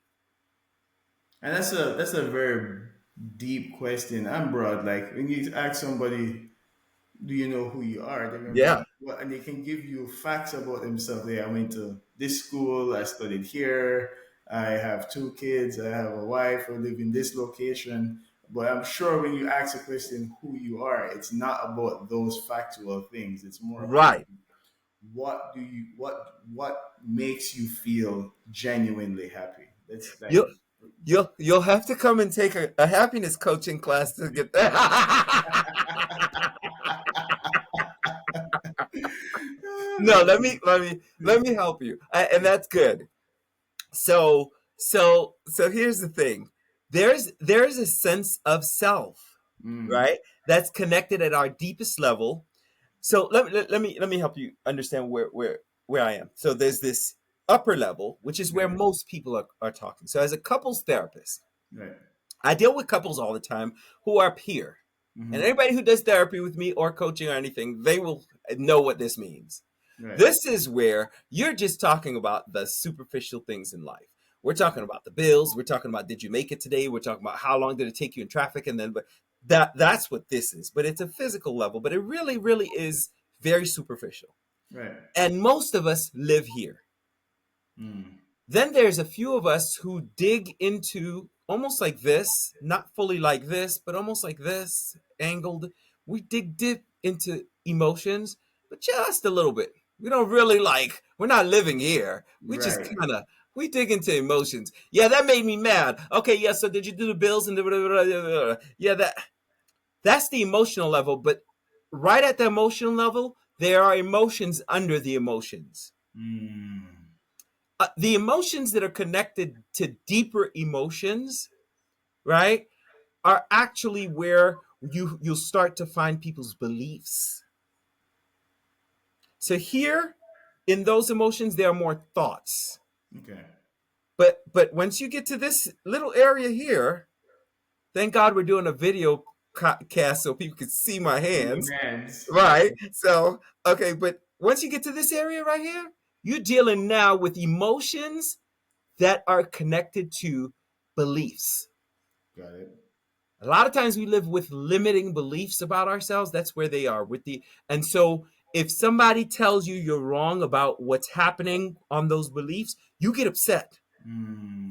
And that's a very deep question and broad. Like when you ask somebody, do you know who you are? They're gonna be Yeah, like, well, and they can give you facts about themselves. Hey, I went to this school, I studied here, I have two kids, I have a wife, I live in this location. But I'm sure when you ask a question who you are, it's not about those factual things. It's more about right. what makes you feel genuinely happy. That's like You'll you'll have to come and take a happiness coaching class to get that. No, let me help you, and that's good. So here's the thing. There's a sense of self, mm, right? That's connected at our deepest level. So let me help you understand where I am. So there's this upper level, which is where right, most people are talking. So as a couples therapist, right, I deal with couples all the time who are peer. And mm-hmm, anybody who does therapy with me or coaching or anything, they will know what this means. right, This is where you're just talking about the superficial things in life. We're talking about the bills. We're talking about, did you make it today? We're talking about how long did it take you in traffic, and then, but that's what this is. But it's a physical level. But it really, really is very superficial. right, And most of us live here. mm, Then there's a few of us who dig into almost like this, not fully like this, but almost like this, angled. We dig deep into emotions, but just a little bit. We don't really like, we're not living here. We just right. kind of, we dig into emotions. Yeah, that made me mad. Okay, yeah, so did you do the bills and yeah, that's the emotional level, but right at the emotional level, there are emotions under the emotions. Mm, The emotions that are connected to deeper emotions, right, are actually where you'll start to find people's beliefs. So here, in those emotions, there are more thoughts. okay. But once you get to this little area here, thank God we're doing a video cast so people can see my Your hands, hands, right? right? So okay, but once you get to this area right here, you're dealing now with emotions that are connected to beliefs. Got it. A lot of times we live with limiting beliefs about ourselves. That's where they are with the, and so if somebody tells you you're wrong about what's happening on those beliefs, you get upset.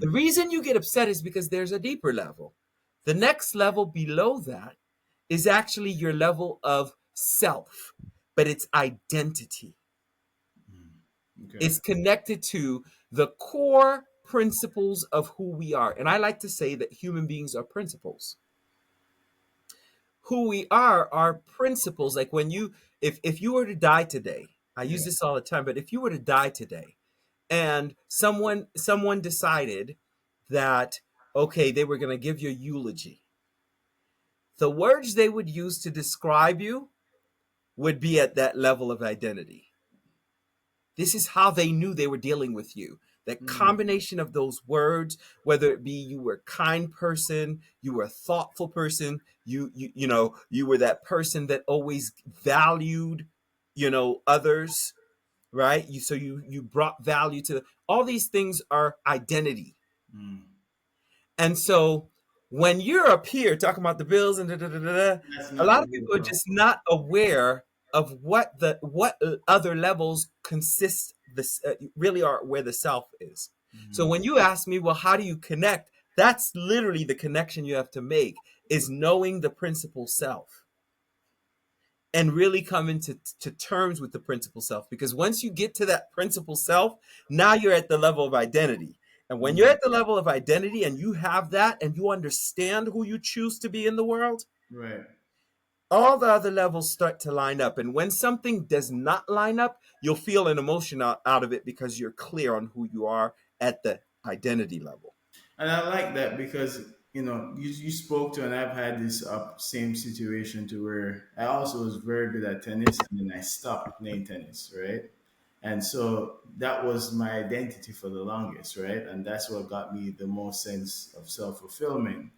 The Mm, reason you get upset is because there's a deeper level. The next level below that is actually your level of self, but it's identity. Okay. It's connected to the core principles of who we are. And I like to say that human beings are principles. Who we are principles. Like when you, if you were to die today, I use Yeah. this all the time, but if you were to die today and someone decided that, okay, they were going to give you a eulogy, the words they would use to describe you would be at that level of identity. This is how they knew they were dealing with you. That Mm, combination of those words, whether it be you were a kind person, you were a thoughtful person, you were that person that always valued, others, right? You brought value to all these things are identity. mm. And so when you're up here talking about the bills and da, da, da, da, da, That's a not lot the of real people are just problem. not aware of what other levels consist this really are where the self is. So Mm, when you ask me, well, how do you connect? That's literally the connection you have to make is knowing the principal self and really coming to terms with the principal self. Because once you get to that principal self, now you're at the level of identity. And when you're mm. at the level of identity and you have that and you understand who you choose to be in the world, Right. all the other levels start to line up. And when something does not line up, you'll feel an emotion out of it because you're clear on who you are at the identity level. And I like that because you spoke to, and I've had this same situation to where I also was very good at tennis, and then I stopped playing tennis, right? And so that was my identity for the longest, right? And that's what got me the most sense of self fulfillment.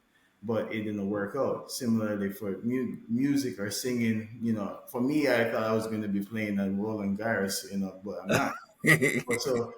But it didn't work out. Similarly for music or singing, for me, I thought I was going to be playing a Roland Garros, but I'm not. But so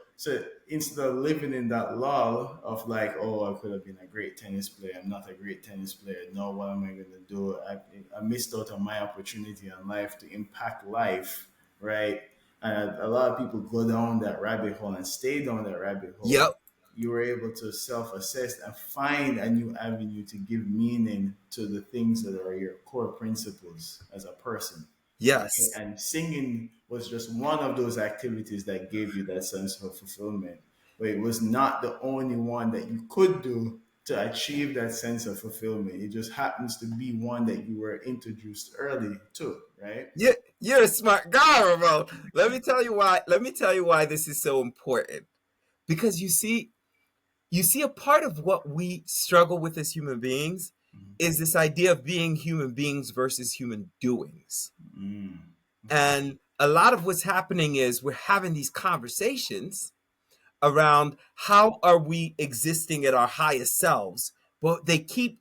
instead of living in that lull of like, oh, I could have been a great tennis player, I'm not a great tennis player. No, what am I going to do? I missed out on my opportunity in life to impact life, right? And a lot of people go down that rabbit hole and stay down that rabbit hole. Yep. You were able to self-assess and find a new avenue to give meaning to the things that are your core principles as a person, right? Yes. And singing was just one of those activities that gave you that sense of fulfillment. But it was not the only one that you could do to achieve that sense of fulfillment. It just happens to be one that you were introduced early to, right? You're a smart guy, Ramon. Let me tell you why. Let me tell you why this is so important. Because you see a part of what we struggle with as human beings is this idea of being human beings versus human doings. Mm. Okay. And a lot of what's happening is we're having these conversations around how are we existing at our highest selves, but they keep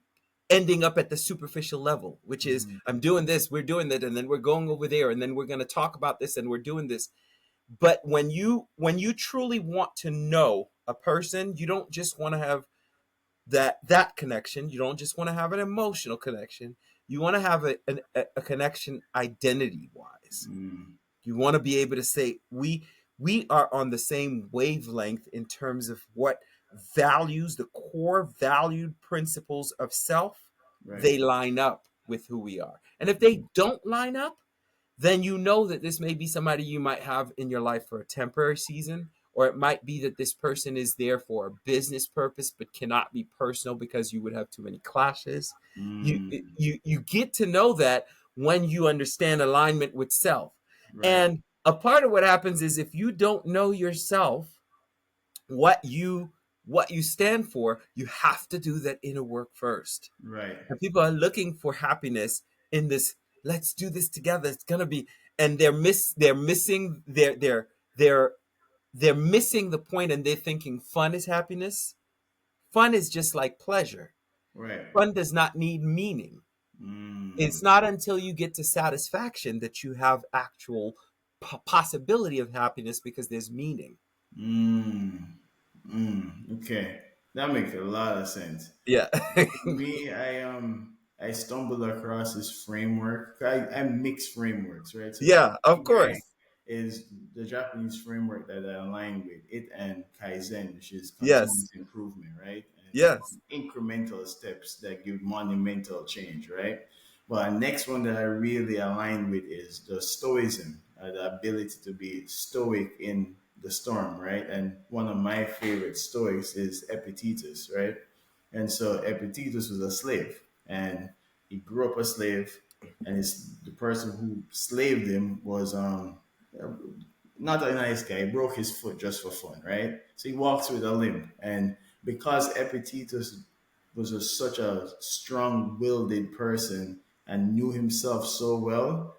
ending up at the superficial level, which is Mm. I'm doing this, we're doing that, and then we're going over there, and then we're going to talk about this, and we're doing this. But when you truly want to know a person, you don't just want to have that connection. You don't just want to have an emotional connection. You want to have a connection identity wise. Mm. You want to be able to say we are on the same wavelength in terms of what values, the core valued principles of self, Right. they line up with who we are. And if they don't line up, then you know that this may be somebody you might have in your life for a temporary season, or it might be that this person is there for a business purpose but cannot be personal because you would have too many clashes. You Mm. you get to know that when you understand alignment with self. Right. And a part of what happens is if you don't know yourself, what you stand for, you have to do that inner work first. Right. And people are looking for happiness in this, let's do this together, it's gonna be, and they're missing the point, and they're thinking fun is happiness. Fun is just like pleasure. Right. Fun does not need meaning. It's Mm. not until you get to satisfaction that you have actual possibility of happiness because there's meaning. Mm. Mm. Okay. That makes a lot of sense. Yeah. Me, I stumbled across this framework. I mix frameworks, right? So Yeah, of Ikigai course. is the Japanese framework that I align with it, and Kaizen, which is Yes. continuous improvement, right? Yes. incremental steps that give monumental change, right? But next one that I really align with is the stoicism, the ability to be stoic in the storm, right? And one of my favorite stoics is Epictetus, right? And so Epictetus was a slave, and he grew up a slave, and the person who slaved him was not a nice guy. He broke his foot just for fun, right? So he walks with a limp. And because Epictetus was such a strong willed person and knew himself so well,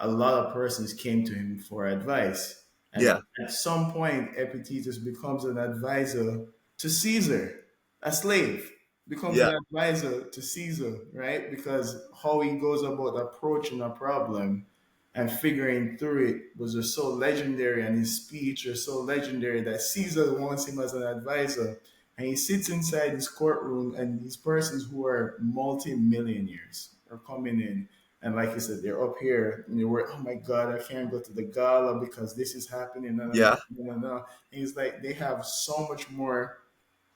a lot of persons came to him for advice. Yeah. And at some point, Epictetus becomes an advisor to Caesar, a slave becomes an Yeah. advisor to Caesar, right? Because how he goes about approaching a problem and figuring through it was just so legendary, and his speech is so legendary that Caesar wants him as an advisor. And he sits inside his courtroom, and these persons who are multi-millionaires are coming in. And like you said, they're up here and they were, oh my God, I can't go to the gala because this is happening. No, no, no, Yeah. no, no. And it's like they have so much more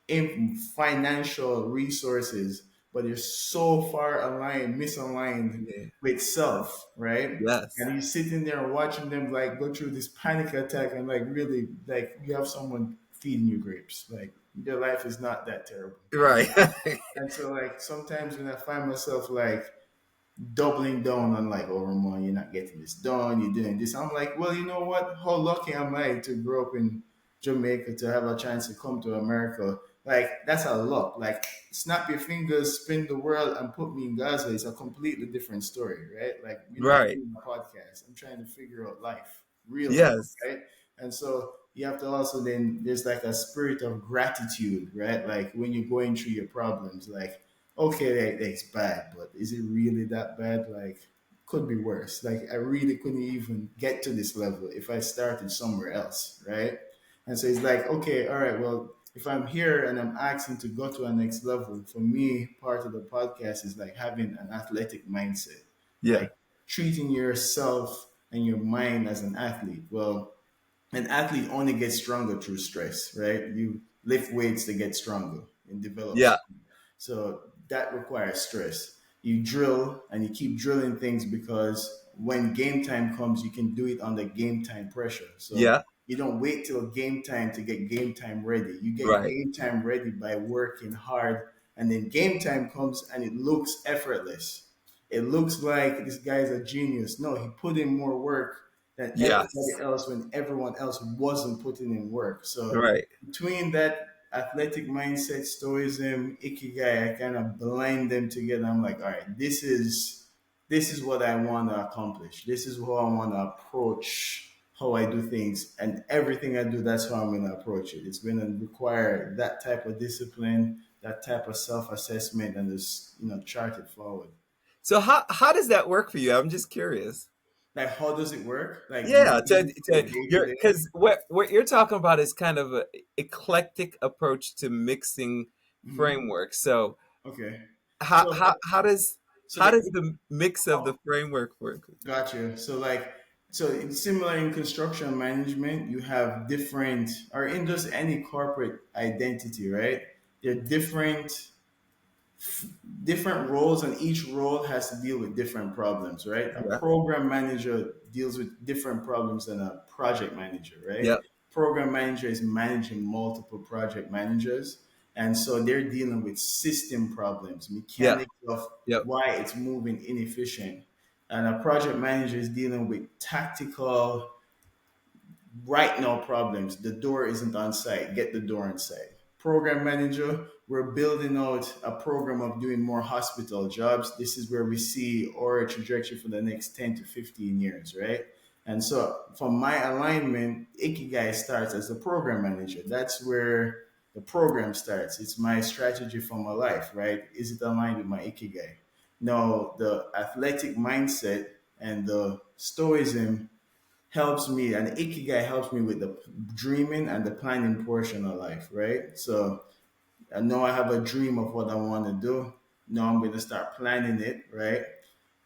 in financial resources, but they're so far misaligned Yeah. with self, right? Yes. And you're sitting there watching them like go through this panic attack, and like really like you have someone feeding you grapes. Like their life is not that terrible. Right. And so like sometimes when I find myself like doubling down on like, oh Ramon, you're not getting this done, you're doing this. I'm like, well, you know what? How lucky am I to grow up in Jamaica to have a chance to come to America? Like that's a luck. Like snap your fingers, spin the world, and put me in Gaza is a completely different story, right? Like we're not Right. doing a podcast. I'm trying to figure out life, real life, Yes. right? And so you have to also then there's like a spirit of gratitude, right? Like when you're going through your problems, like okay, that's bad, but is it really that bad? Like, could be worse. Like, I really couldn't even get to this level if I started somewhere else, right? And so it's like, okay, all right, well, if I'm here and I'm asking to go to a next level, for me, part of the podcast is like having an athletic mindset, Yeah. like treating yourself and your mind as an athlete. Well, an athlete only gets stronger through stress, right? You lift weights to get stronger and develop Yeah. speed. So that requires stress. You drill and you keep drilling things because when game time comes, you can do it under game time pressure. So Yeah. you don't wait till game time to get game time ready. You get Right. game time ready by working hard, and then game time comes and it looks effortless. It looks like this guy's a genius. No, he put in more work than everybody Yes. else when everyone else wasn't putting in work. So Right. between that athletic mindset, stoicism, ikigai, I kind of blend them together. I'm like, all right, this is what I want to accomplish. This is how I want to approach how I do things, and everything I do, that's how I'm going to approach it. It's going to require that type of discipline, that type of self-assessment, and just chart it forward. So how does that work for you? I'm just curious. Like, how does it work? Like Yeah, the to day to your day. because what you're talking about is kind of a eclectic approach to mixing frameworks. So Okay. how So how how does so how the does the mix of the framework work? gotcha. So like so it's similar in construction management, you have different or in just any corporate identity, right? There are different roles, and each role has to deal with different problems, right? A Yeah. program manager deals with different problems than a project manager, right? Yep. Program manager is managing multiple project managers, and so they're dealing with system problems, Yep. mechanics of Yep. why it's moving inefficient. And a project manager is dealing with tactical right now problems. The door isn't on site. Get the door on site. Program manager, we're building out a program of doing more hospital jobs. This is where we see our trajectory for the next 10 to 15 years, right? And so from my alignment, Ikigai starts as the program manager. That's where the program starts. It's my strategy for my life, right? Is it aligned with my Ikigai? Now, the athletic mindset and the stoicism helps me, and ikigai helps me with the dreaming and the planning portion of life, right? So I know I have a dream of what I want to do. Now I'm going to start planning it, right?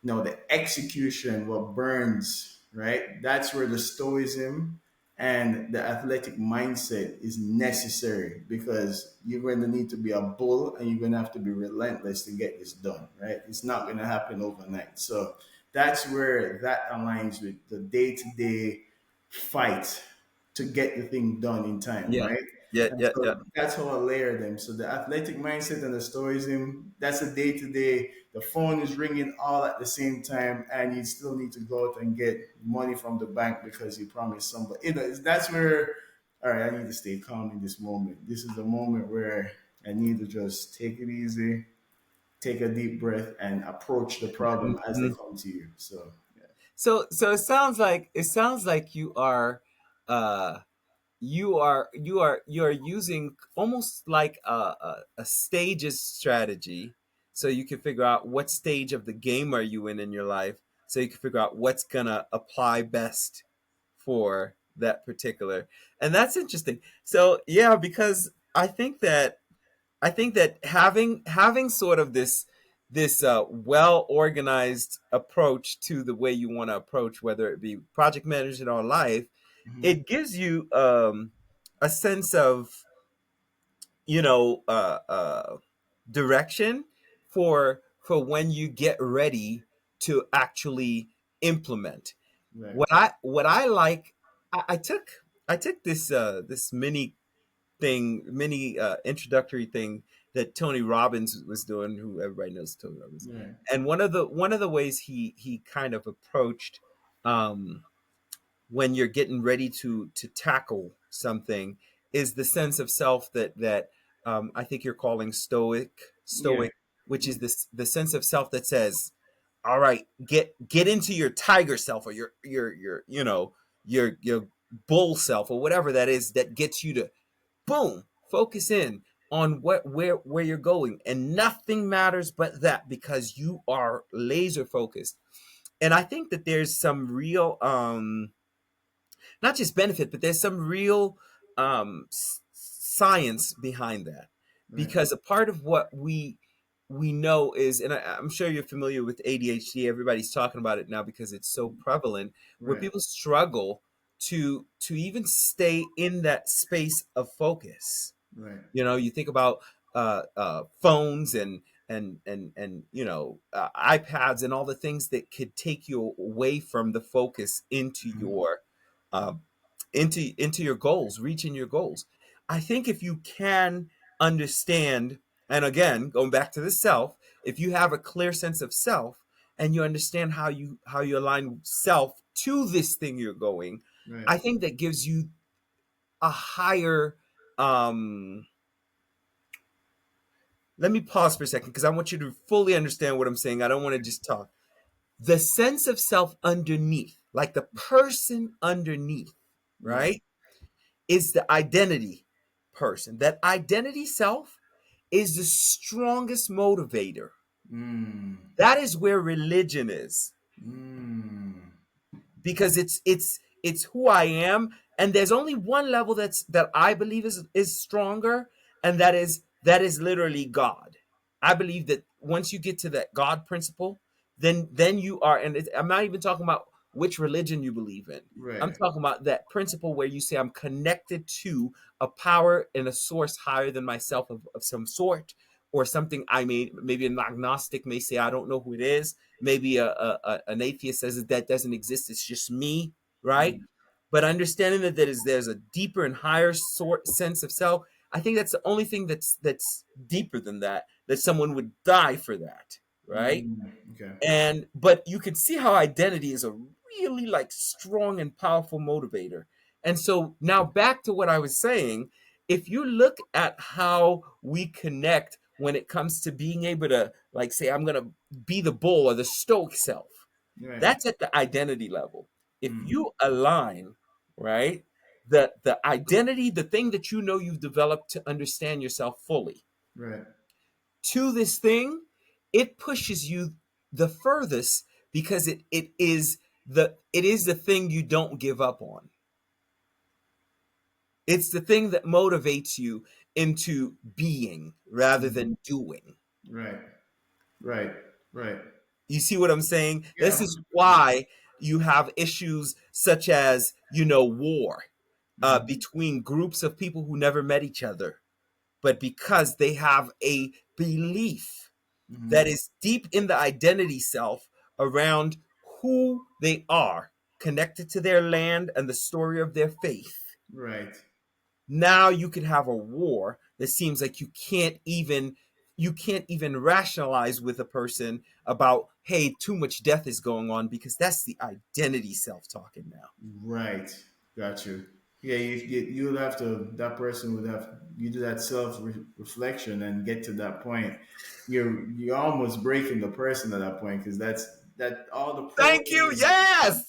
Now the execution, what burns, right? That's where the stoicism And the athletic mindset is necessary because you're going to need to be a bull and you're going to have to be relentless to get this done, right? It's not going to happen overnight. So that's where that aligns with the day to day fight to get the thing done in time, Yeah. right? Yeah. And Yeah. Yeah. so that's how I layer them. So the athletic mindset and the stoicism, that's a day to day. The phone is ringing all at the same time, and you still need to go out and get money from the bank because you promised somebody. That's where, all right, I need to stay calm in this moment. This is the moment where I need to just take it easy, take a deep breath, and approach the problem as they Mhm. come to you. So, yeah. So it sounds like uh you are using almost like a stages strategy, so you can figure out what stage of the game are you in your life, so you can figure out what's gonna apply best for that particular. And that's interesting. So yeah, because I think that having sort of this well organized approach to the way you want to approach, whether it be project management or life, Mhm. it gives you a sense of direction for when you get ready to actually implement. Right. What I like, I took this mini introductory thing that Tony Robbins was doing, who everybody knows Tony Robbins. Right. And one of the ways he kind of approached, um, when you're getting ready to tackle something, is the sense of self that I think you're calling Yeah. stoic, which is the sense of self that says, all right, get into your tiger self, or your bull self, or whatever that is, that gets you to boom, focus in on where you're going, and nothing matters but that, because you are laser focused. And I think that there's some real, not just benefit, but there's some real science behind that, Right. because a part of what we know is, and I'm sure you're familiar with ADHD. Everybody's talking about it now because it's so prevalent, where Right. people struggle to even stay in that space of focus. Right. You think about phones and iPads and all the things that could take you away from the focus into Mhm. your uh, into your goals, reaching your goals. I think if you can understand, and again, going back to the self, if you have a clear sense of self, and you understand how you align self to this thing you're going, Right. I think that gives you a higher, um let me pause for a second, because I want you to fully understand what I'm saying. I don't want to just talk. The sense of self underneath, like the person underneath, Yeah. right, is the identity person. That identity self is the strongest motivator. Mm. That is where religion is, Mm. because it's who I am, and there's only one level that I believe is stronger, and that is literally God. I believe that once you get to that God principle, then you are, and I'm not even talking about which religion you believe in. I'm Right. talking about that principle where you say I'm connected to a power and a source higher than myself, of some sort, or something. I mean, maybe an agnostic may say I don't know who it is. Maybe an atheist says that doesn't exist. It's just me, right? Mm. But understanding that there's a deeper and higher sense of self. I think that's the only thing that's deeper than that. That someone would die for that, right? Mm. Okay. And but you can see how identity is a really like strong and powerful motivator. And so now back to what I was saying, if you look at how we connect when it comes to being able to, like, say I'm going to be the bull or the stoic self, Right. that's at the identity level. If Mm. you align, right, the identity, the thing that you've developed to understand yourself fully, Right. to this thing, it pushes you the furthest, because it is the thing you don't give up on. It's the thing that motivates you into being rather Mm. than doing. Right. Right. Right. You see what I'm saying? Yeah. This is why you have issues such as, war. Mm-hmm. between groups of people who never met each other, but because they have a belief that Mm-hmm. is deep in the identity self around who they are, connected to their land and the story of their faith. Right. Now you could have a war that seems like you can't even rationalize with a person about, hey, too much death is going on, because that's the identity self talking now. Right. Got you. Yeah, you would have to, that person would have, you do that self reflection and get to that point. You're almost breaking the person at that point, because that Thank you. Yes.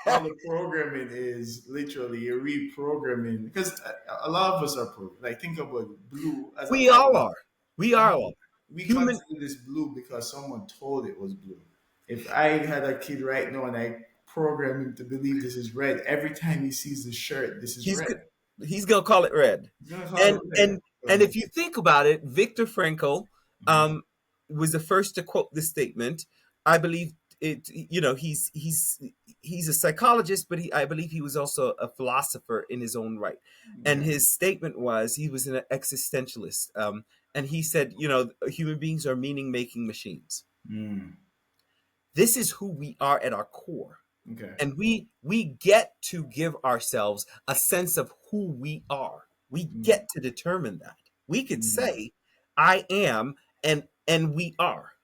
all the programming is literally you're reprogramming, because a lot of us are programmed. Like, think about blue as a We all color. are. We are all. We Human. consider this blue because someone told it was blue. If I had a kid right now and I program him to believe this is red, every time he sees the shirt, this is He's red. he's gonna call it red. He's gonna call And it red. and and So, if you think about it, Viktor Frankl mhm. was the first to quote this statement. I believe it. You know, he's a psychologist, but I believe he was also a philosopher in his own right. And Okay. his statement was, he was an existentialist, and he said, you know, human beings are meaning making machines. Mm. This is who we are at our core. Okay. And we get to give ourselves a sense of who we are. We Mm. get to determine that. We could Mm. say, I am, and we are.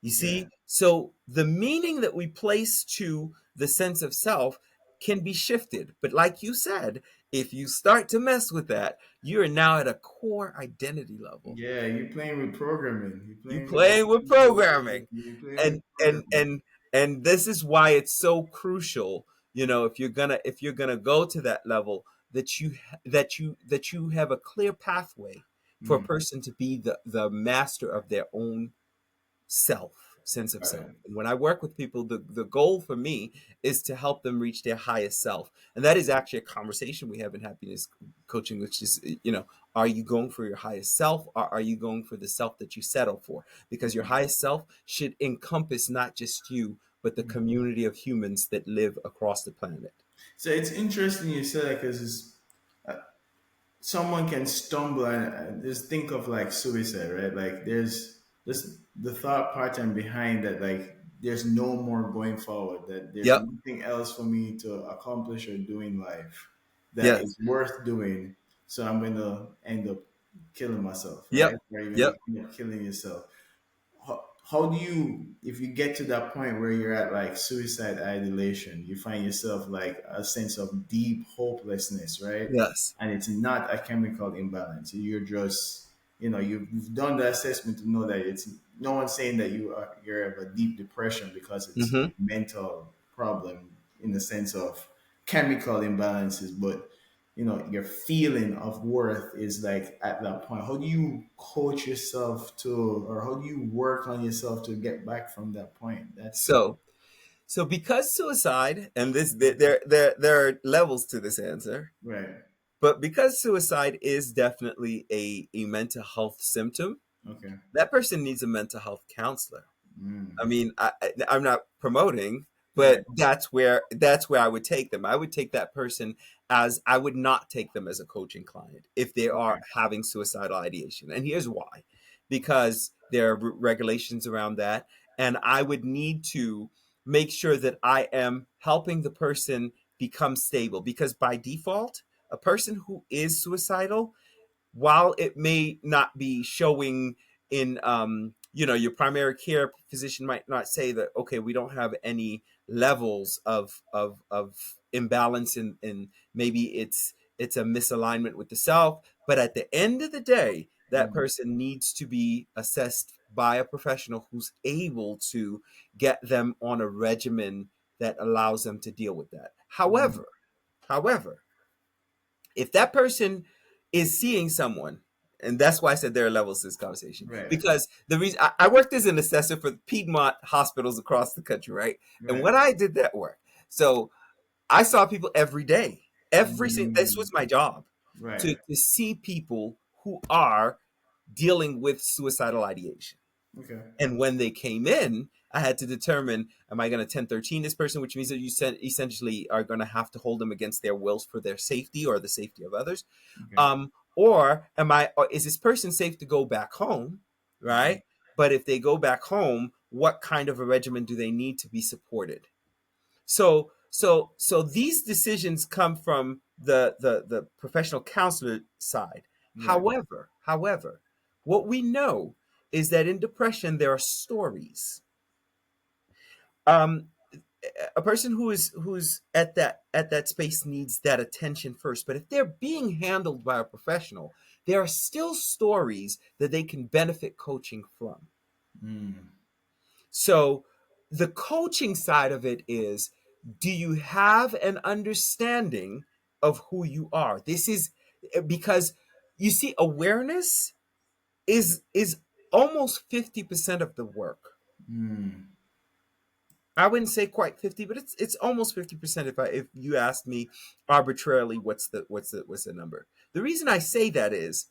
You Yeah. see? So the meaning that we place to the sense of self can be shifted. But like you said, if you start to mess with that, you're now at a core identity level. Yeah, you're playing with programming. You're You playing with playing with programming. you're playing with and and programming. and and this is why it's so crucial, you know, if you're gonna go to that level, that you have a clear pathway for a Mm. person to be the master of their own self, sense of self. Right. And when I work with people, the goal for me is to help them reach their highest self. And that is actually a conversation we have in happiness coaching, which is, you know, are you going for your highest self, or are you going for the self that you settle for? Because your Okay. highest self should encompass not just you, but the Mm. community of humans that live across the planet. So it's interesting you said that, because someone can stumble and just think of like suicide, right? Like, there's just the thought pattern behind that, like, there's no more going forward, that there's Yep. nothing else for me to accomplish or do in life that Yes. is worth doing. So I'm going to end up killing myself, right? Yep. Or you're going Yep. to end up killing yourself. How do you, if you get to that point where you're at like suicide ideation, you find yourself like a sense of deep hopelessness, right? Yes. And it's not a chemical imbalance. You're just, you've done the assessment to know that it's, no one's saying that you're of a deep depression because it's Hmm. a mental problem in the sense of chemical imbalances, but your feeling of worth is like at that point. How do you coach yourself to, or how do you work on yourself to get back from that point? That's So so because suicide, and this there are levels to this answer. right. But because suicide is definitely a mental health symptom, Okay. that person needs a mental health counselor. I Mm. mean, I'm not promoting, Right. but that's where I would take them. I would take that person, as I would not take them as a coaching client if they are Okay. having suicidal ideation. And here's why: because there are regulations around that, and I would need to make sure that I am helping the person become stable. Because by default, a person who is suicidal, while it may not be showing in, you know, your primary care physician might not say that, okay, we don't have any levels of imbalance, and maybe it's a misalignment with the self. But at the end of the day, that Mm. person needs to be assessed by a professional who's able to get them on a regimen that allows them to deal with that. Mm. However, if that person is seeing someone, and that's why I said there are levels to this conversation, Right. because the reason I worked as an assessor for Piedmont hospitals across the country, right? And Right. when I did that work, so I saw people every day, this Mm. was my job, Right. to see people who are dealing with suicidal ideation. Okay. And when they came in, I had to determine, am I going to 1013 this person, which means that you essentially are going to have to hold them against their wills for their safety or the safety of others. Okay. Or is this person safe to go back home, Okay. right? But if they go back home, what kind of a regimen do they need to be supported? So these decisions come from the professional counselor side. Right. However, what we know is that in depression there are stories. Um, a person who's at that space needs that attention first. But if they're being handled by a professional, there are still stories that they can benefit coaching from. Mm. So the coaching side of it is, do you have an understanding of who you are? This is because you see, awareness is almost 50% of the work. Mm. I wouldn't say quite 50, but it's almost 50% if you ask me arbitrarily what's the number. The reason I say that is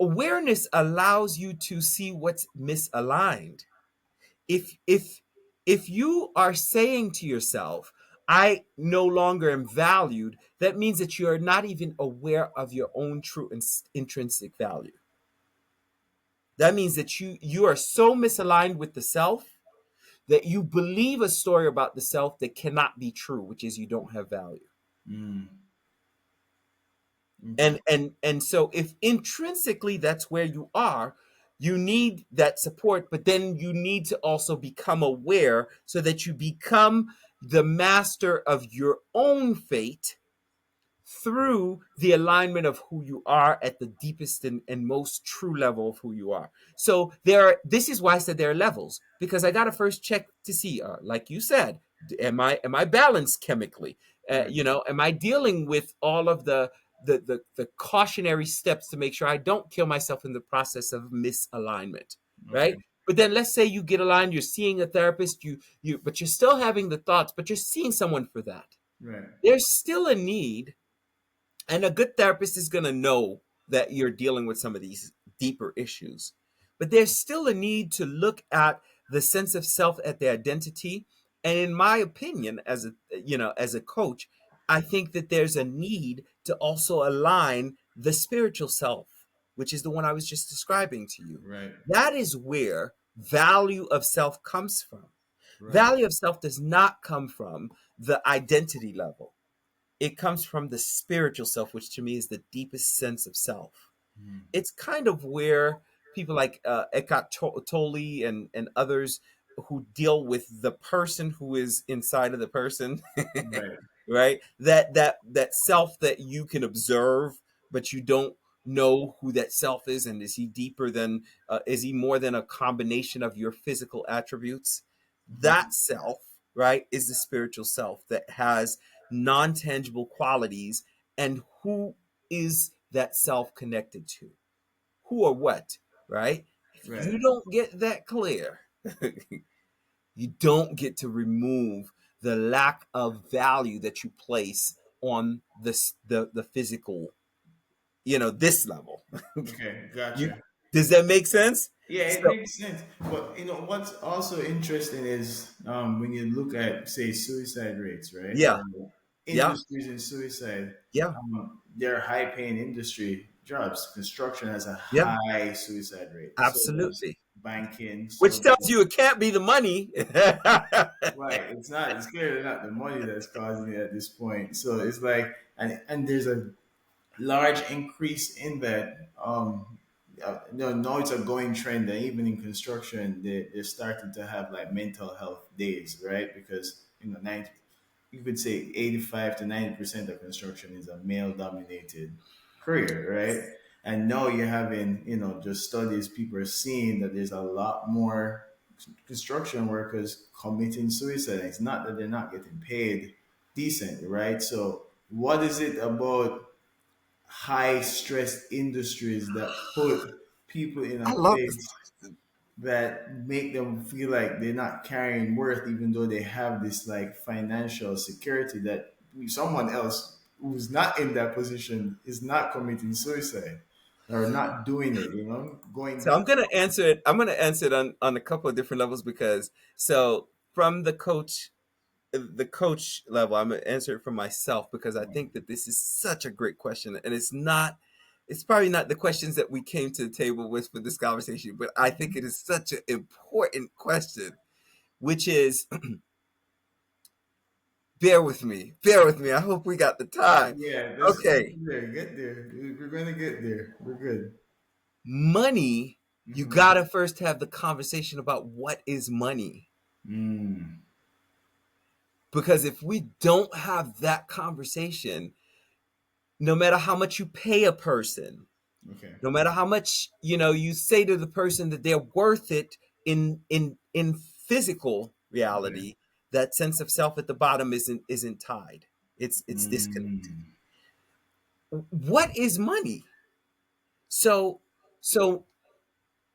awareness allows you to see what's misaligned. If you are saying to yourself, I no longer am valued, that means that you are not even aware of your own true intrinsic value. That means that you are so misaligned with the self that you believe a story about the self that cannot be true, which is you don't have value. Mm. and Okay. and and so if intrinsically that's where you are, you need that support, but then you need to also become aware so that you become the master of your own fate through the alignment of who you are at the deepest and most true level of who you are. So this is why I said there are levels, because I got to first check to see, like you said, am I balanced chemically? Right. Am I dealing with all of the cautionary steps to make sure I don't kill myself in the process of misalignment, Okay. right? But then let's say you get aligned, you're seeing a therapist, but you're still having the thoughts, but you're seeing someone for that. Right. There's still a need, and a good therapist is going to know that you're dealing with some of these deeper issues. But there's still a need to look at the sense of self, at the identity. And in my opinion, as a coach, I think that there's a need to also align the spiritual self, which is the one I was just describing to you. Right. That is where value of self comes from. Right. Value of self does not come from the identity level. It comes from the spiritual self, which to me is the deepest sense of self. Mm. It's kind of where people like Eckhart Tolle and others who deal with the person who is inside of the person, Right. right? That self that you can observe, but you don't know who that self is, and is he deeper than is he more than a combination of your physical attributes? That self, right, is the spiritual self that has non-tangible qualities. And who is that self connected to? Who or what, right? If Right. you don't get that clear, you don't get to remove the lack of value that you place on the physical, this level. Okay. you Gotcha. Does that make sense? Yeah, it So makes sense. But what's also interesting is when you look at, say, suicide rates, right, yeah, or yeah, industries in suicide, yeah, they're high-paying industry jobs. Construction has a yeah, high suicide rate. So does absolutely. banking. Which So tells does, you it can't be the money. right. It's not. It's clearly not the money that's causing it at this point. So it's like, and there's a large increase in that. Now it's a going trend that even in construction, they're starting to have like mental health days, right? Because 90, you could say 85 to 90% of construction is a male dominated career, right? And now you're having, just studies, people are seeing that there's a lot more construction workers committing suicide. It's not that they're not getting paid decently, right? So what is it about high stress industries that put people in I a love this. place that make them feel like they're not carrying worth, even though they have this like financial security that someone else who's not in that position is not committing suicide? or not doing it, going So I'm back. gonna answer it. I'm gonna answer it on a couple of different levels because so from the coach level, I'm gonna answer it for myself because I think that this is such a great question, and it's probably not the questions that we came to the table with for this conversation, but I think it is such an important question, which is bear with me. I hope we got the time. Yeah, let's Okay, get there. Get there. We're gonna get there. We're good. money. You Hmm. gotta first have the conversation about what is money. Mm. Because if we don't have that conversation, no matter how much you pay a person, Okay. no matter how much you say to the person that they're worth it in physical Okay. reality, that sense of self at the bottom isn't tied. It's disconnected. Mm. What is money? So so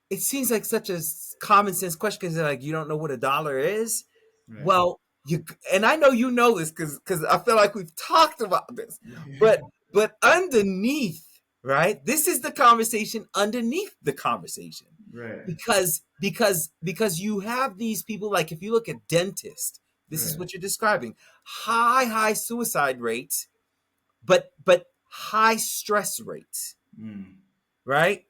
it seems like such a common sense question because like you don't know what a dollar is. Right. Well, you and I know you know this because I feel like we've talked about this, but underneath, right? This is the conversation underneath the conversation Right. because you have these people like if you look at dentists, this is Right. what you're describing: high suicide rates, but high stress rates, Mm. right?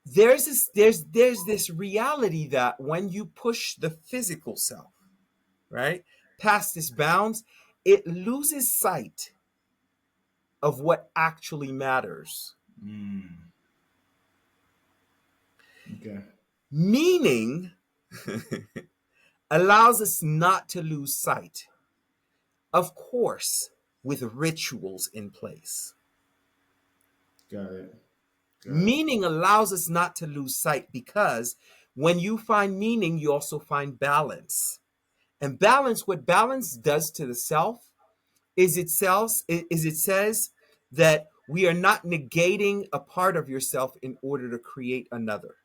There's this reality that when you push the physical self, right, past this bounds, it loses sight of what actually matters. Mm. Okay. Meaning allows us not to lose sight, of course, with rituals in place. Got it. Got it. Meaning allows us not to lose sight because when you find meaning, you also find balance. And balance, what balance does to the self is it says that we are not negating a part of yourself in order to create another.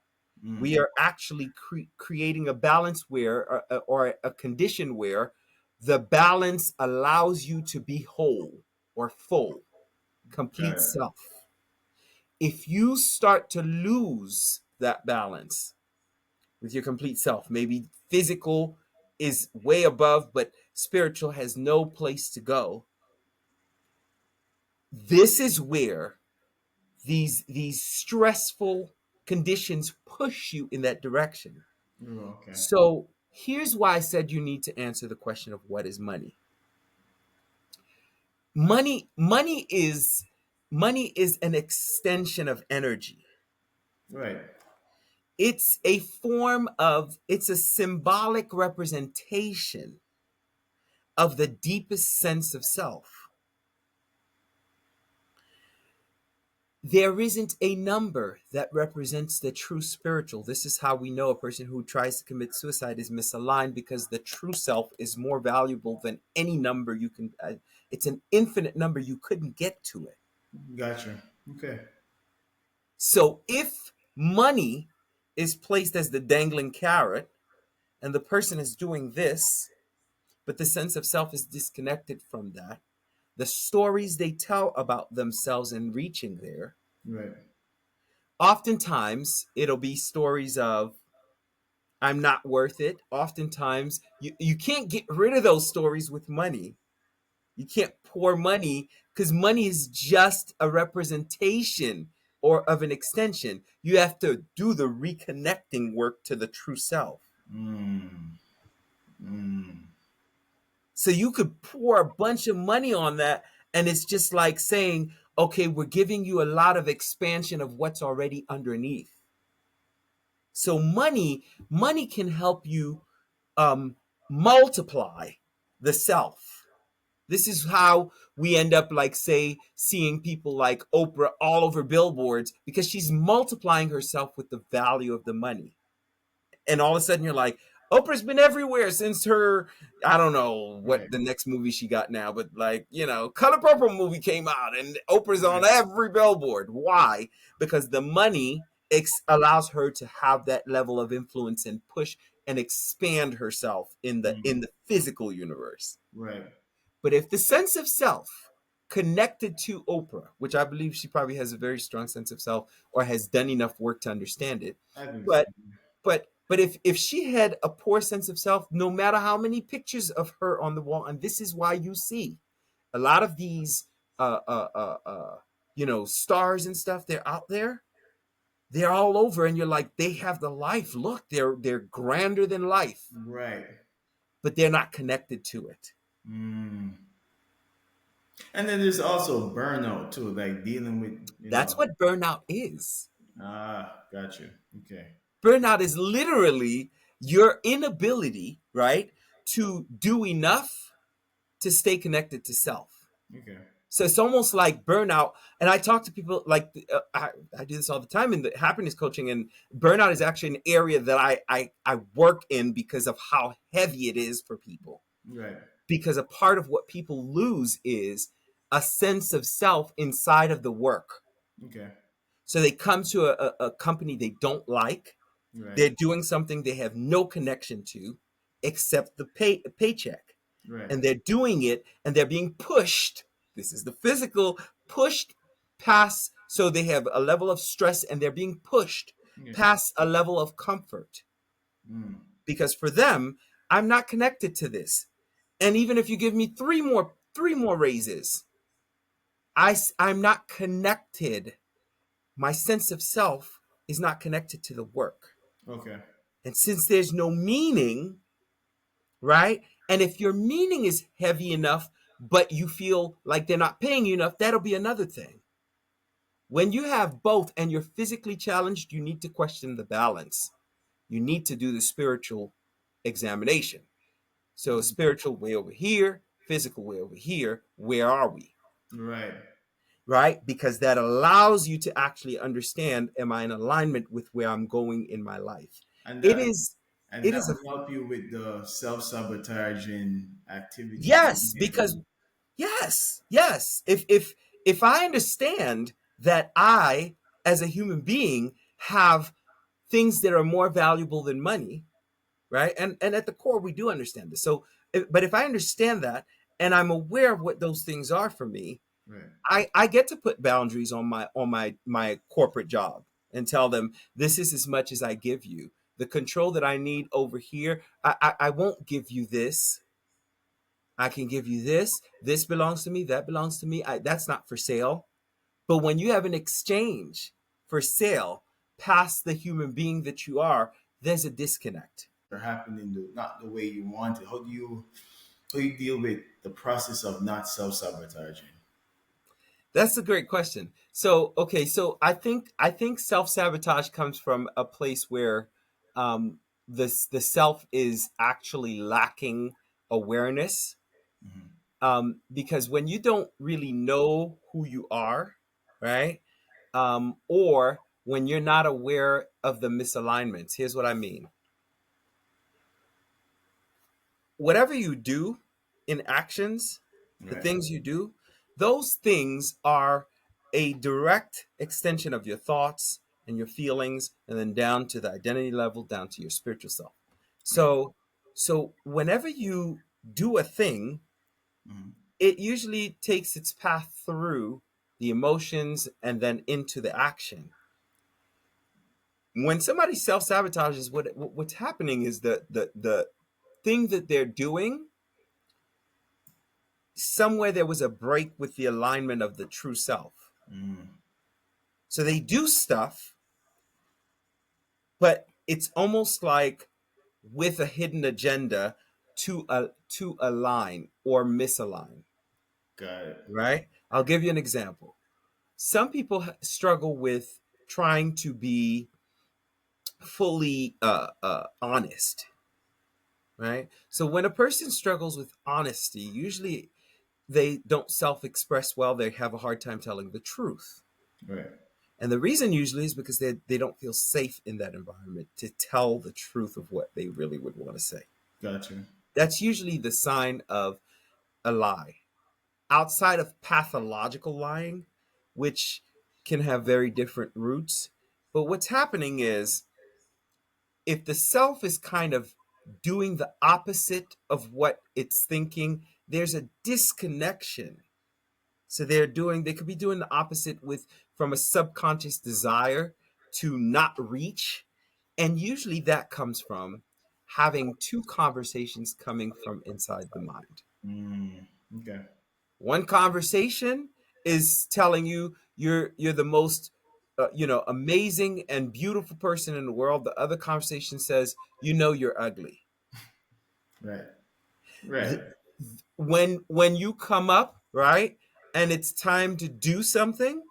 We Mm. are actually creating a balance where or a condition where the balance allows you to be whole or full, Got complete it. self. If you start to lose that balance with your complete self, maybe physical is way above but spiritual has no place to go. This is where these stressful conditions push you in that direction. Oh, okay. So here's why I said you need to answer the question of what is money. Money is an extension of energy. Right. It's a symbolic representation of the deepest sense of self. There isn't a number that represents the true spiritual. This is how we know a person who tries to commit suicide is misaligned because the true self is more valuable than any number you can. It's an infinite number. You couldn't get to it. Gotcha. Okay. So if money is placed as the dangling carrot and the person is doing this, but the sense of self is disconnected from that, the stories they tell about themselves in reaching there, Right. oftentimes it'll be stories of I'm not worth it. Oftentimes you can't get rid of those stories with money. You can't pour money because money is just a representation or of an extension. You have to do the reconnecting work to the true self. Mm. Mm. So you could pour a bunch of money on that, and it's just like saying, okay, we're giving you a lot of expansion of what's already underneath. So money can help you um, multiply the self. This is how we end up, like, say, seeing people like Oprah all over billboards because she's multiplying herself with the value of the money. And all of a sudden you're like, Oprah's been everywhere since her, I don't know what Right. the next movie she got now, but like, Color Purple movie came out and Oprah's on Right. every billboard. Why? Because the money allows her to have that level of influence and push and expand herself in the Mm. in the physical universe. Right. But if the sense of self connected to Oprah, which I believe she probably has a very strong sense of self or has done enough work to understand it. I think so. But if she had a poor sense of self, no matter how many pictures of her on the wall, and this is why you see a lot of these uh uh uh, uh stars and stuff, they're out there, they're all over, and you're like, they have the life. Look, they're grander than life, Right. but they're not connected to it. Mm. And then there's also burnout too, like dealing with, That's what burnout is. got you. Okay. Burnout is literally your inability, right, to do enough to stay connected to self. Okay. So it's almost like burnout. And I talk to people like I do this all the time in the happiness coaching. And burnout is actually an area that I work in because of how heavy it is for people. Right. Because a part of what people lose is a sense of self inside of the work. Okay. So they come to a company they don't like. Right. They're doing something they have no connection to except the paycheck. Right. And they're doing it and they're being pushed. This is the physical, pushed past. So they have a level of stress and they're being pushed Okay. past a level of comfort. Mm. Because for them, I'm not connected to this. And even if you give me three more raises, I'm not connected. My sense of self is not connected to the work. Okay. And since there's no meaning, right? And if your meaning is heavy enough, but you feel like they're not paying you enough, that'll be another thing. When you have both and you're physically challenged, you need to question the balance. You need to do the spiritual examination. So, spiritual way over here, physical way over here, where are we? Right. Right? Because that allows you to actually understand, am I in alignment with where I'm going in my life? And It that is, and it that is a, will help you with the self-sabotaging activities you yes, engage because in. yes. If I understand that I, as a human being, have things that are more valuable than money, right? And at the core, we do understand this. So, but if I understand that and I'm aware of what those things are for me, Right. I get to put boundaries on my corporate job and tell them this is as much as I give you. The control that I need over here, I won't give you this. I can give you this. This belongs to me. That belongs to me. That's not for sale. But when you have an exchange for sale past the human being that you are, there's a disconnect. Or happening not the way you want it. How do you deal with the process of not self-sabotaging? That's a great question. So, okay, so I think self-sabotage comes from a place where the self is actually lacking awareness. Hmm. Because when you don't really know who you are, right? Or when you're not aware of the misalignments. Here's what I mean. Whatever you do in actions, the Right. things you do, those things are a direct extension of your thoughts and your feelings, and then down to the identity level, down to your spiritual self. Right. So whenever you do a thing, Hmm. it usually takes its path through the emotions and then into the action. When somebody self-sabotages, what's happening is the thing that they're doing, somewhere there was a break with the alignment of the true self. Mm. So they do stuff, but it's almost like with a hidden agenda to align or misalign, Got it. right? I'll give you an example. Some people struggle with trying to be fully honest, right? So when a person struggles with honesty, usually they don't self-express well. They have a hard time telling the truth. Right. And the reason usually is because they don't feel safe in that environment to tell the truth of what they really would want to say. Got you. That's usually the sign of a lie. Outside of pathological lying, which can have very different roots. But what's happening is if the self is kind of doing the opposite of what it's thinking, there's a disconnection So they could be doing the opposite with from a subconscious desire to not reach. And usually that comes from having two conversations coming from inside the mind. Mm, okay. One conversation is telling you you're the most amazing and beautiful person in the world. The other conversation says you're ugly. Right. Right. Th- when you come up, right, and it's time to do something,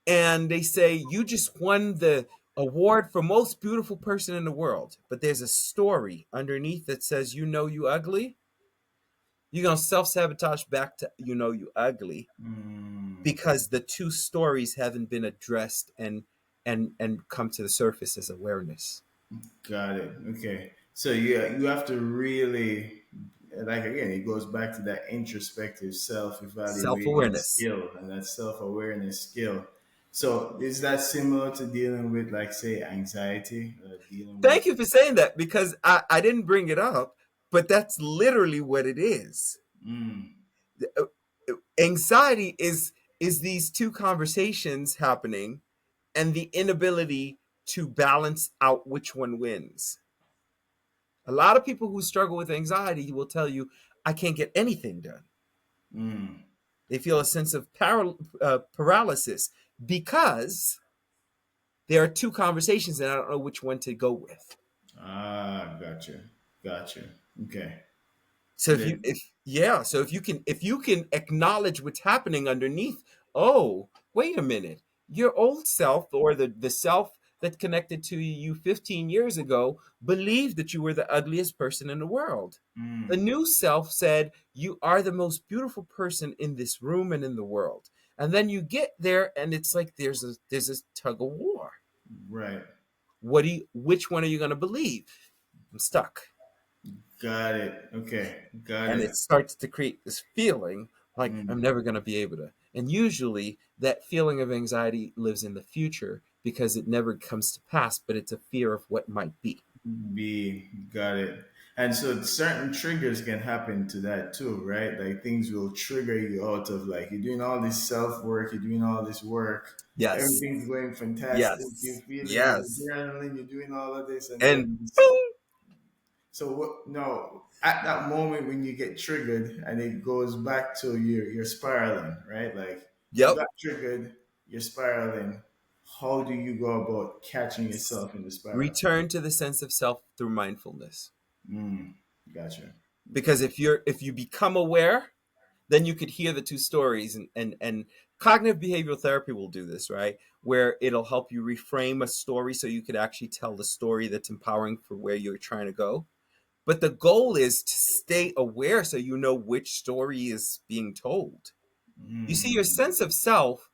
and they say you just won the award for most beautiful person in the world, but there's a story underneath that says you ugly, you're gonna self-sabotage back to you ugly, Mm, because the two stories haven't been addressed and come to the surface as awareness. got it. Okay. So you have to really, like, again, it goes back to that introspective self-evaluating Self-awareness. skill and that self-awareness skill. So is that similar to dealing with, like, say, anxiety, dealing with? Thank you for saying that, because I didn't bring it up, but that's literally what it is. Mm, Anxiety is these two conversations happening and the inability to balance out which one wins. A lot of people who struggle with anxiety will tell you, I can't get anything done. mm. They feel a sense of paralysis because there are two conversations and I don't know which one to go with. Ah, gotcha. Gotcha. Okay. So if you can acknowledge what's happening underneath, oh, wait a minute. Your old self, or the self that connected to you 15 years ago, believed that you were the ugliest person in the world. The Mm, new self said you are the most beautiful person in this room and in the world. And then you get there and it's like there's a tug of war. right. Which one are you going to believe? I'm stuck. Got it. Okay. Got And it. it starts to create this feeling like I'm Mm. never going to be able to. And usually that feeling of anxiety lives in the future because it never comes to pass, but it's a fear of what might be. B, got it. And so certain triggers can happen to that too, right? Like things will trigger you out of, like, you're doing all this self work, you're doing all this work, Yes. everything's going fantastic, you're Yes. feeling, Yes. you're journaling, you're doing all of this, and And then boom. so what? No, at that moment when you get triggered, and it goes back to your spiraling, right? Like you Yep. got triggered, you're spiraling. How do you go about catching yourself in the spiral? Return to the sense of self through mindfulness. Mm, gotcha. Because Okay. if you become aware, then you could hear the two stories, and cognitive behavioral therapy will do this, right, where it'll help you reframe a story so you could actually tell the story that's empowering for where you're trying to go. But the goal is to stay aware so you know which story is being told. You see, your Mm, sense of self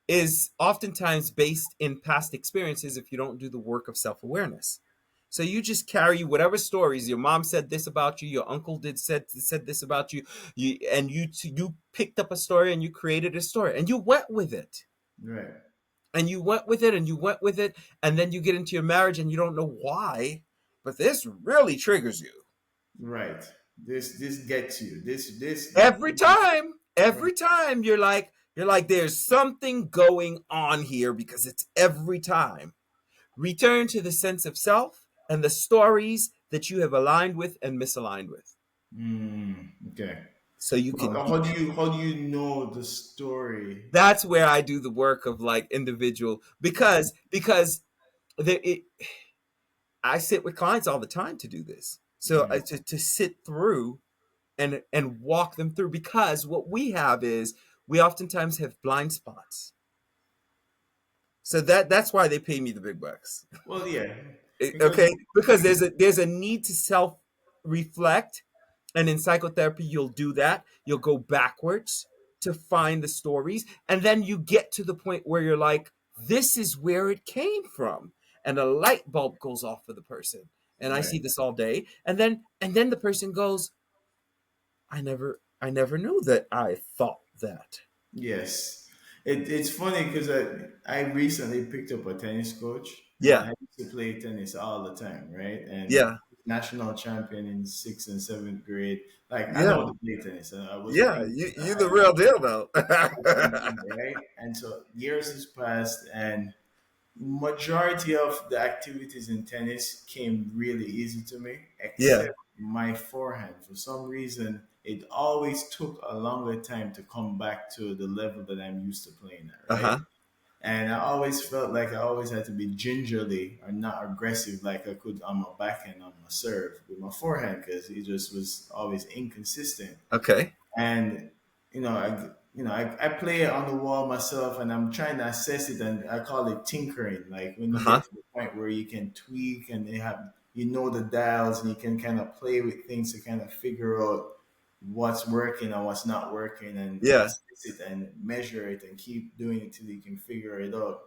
is oftentimes based in past experiences if you don't do the work of self-awareness. So you just carry whatever stories your mom said this about you, your uncle said this about you, you picked up a story and you created a story and you went with it. right. And you went with it and you went with it, and then you get into your marriage and you don't know why, but this really triggers you. Right. This gets you. Every time, Right. every time you're like there's something going on here, because it's every time. Return to the sense of self and the stories that you have aligned with and misaligned with, Okay. so you Well, can how do you know the story? that's where I do the work of like individual, because it, I sit with clients all the time to do this, so Mm, to sit through and walk them through, because what we have is we oftentimes have blind spots. So that's why they pay me the big bucks. well, yeah, because Okay, because there's a need to self reflect, and in psychotherapy you'll do that. You'll go backwards to find the stories, and then you get to the point where you're like, this is where it came from, and a light bulb goes off for the person. And I right. see this all day, and then the person goes, I never knew that I thought that. Yes, it's funny because I recently picked up a tennis coach, and Yeah, I used to play tennis all the time, right? And yeah, national champion in sixth and seventh grade. Like I Yeah. know the play tennis, and I was Yeah. playing You the real deal though. right. And so years has passed, and majority of the activities in tennis came really easy to me, Yeah. except my forehand. For some reason, it always took a longer time to come back to the level that I'm used to playing at, right? Uh-huh. And I always felt like I always had to be gingerly or not aggressive like I could on my backhand, on my serve with my forehand, because it just was always inconsistent. Okay. And I play it on the wall myself, and I'm trying to assess it, and I call it tinkering. Like when you Uh-huh. get to the point where you can tweak and they have the dials, and you can kind of play with things to kind of figure out what's working and what's not working, and Yeah. assess it and measure it and keep doing it till you can figure it out.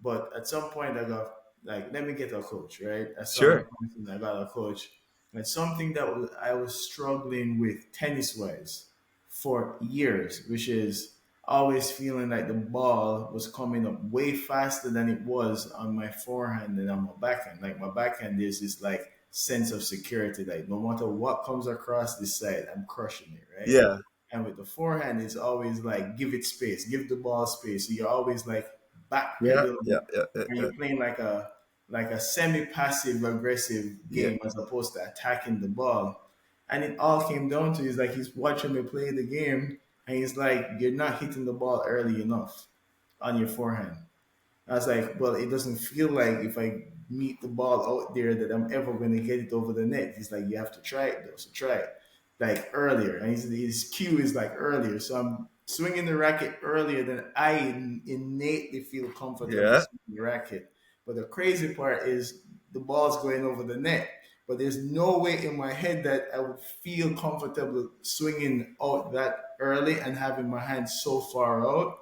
But at some point I got like, let me get a coach, right? I saw the Sure. person, I got a coach. And something that I was struggling with tennis wise for years, which is always feeling like the ball was coming up way faster than it was on my forehand and on my backhand. Like my backhand is this like sense of security, like no matter what comes across this side, I'm crushing it, right? Yeah. And with the forehand, it's always like give it space, give the ball space. So you're always like Yeah. Yeah. backpedaling, Yeah. Yeah. and Yeah. you're playing like a semi-passive aggressive Yeah. game as opposed to attacking the ball. And it all came down to is like he's watching me play the game, and he's like, "You're not hitting the ball early enough on your forehand." I was like, well, it doesn't feel like if I meet the ball out there that I'm ever going to get it over the net. He's like, you have to try it though. So try it like earlier. And his cue is like earlier. So I'm swinging the racket earlier than I innately feel comfortable Yeah. swinging the racket. But the crazy part is the ball's going over the net. But there's no way in my head that I would feel comfortable swinging out that early and having my hand so far out.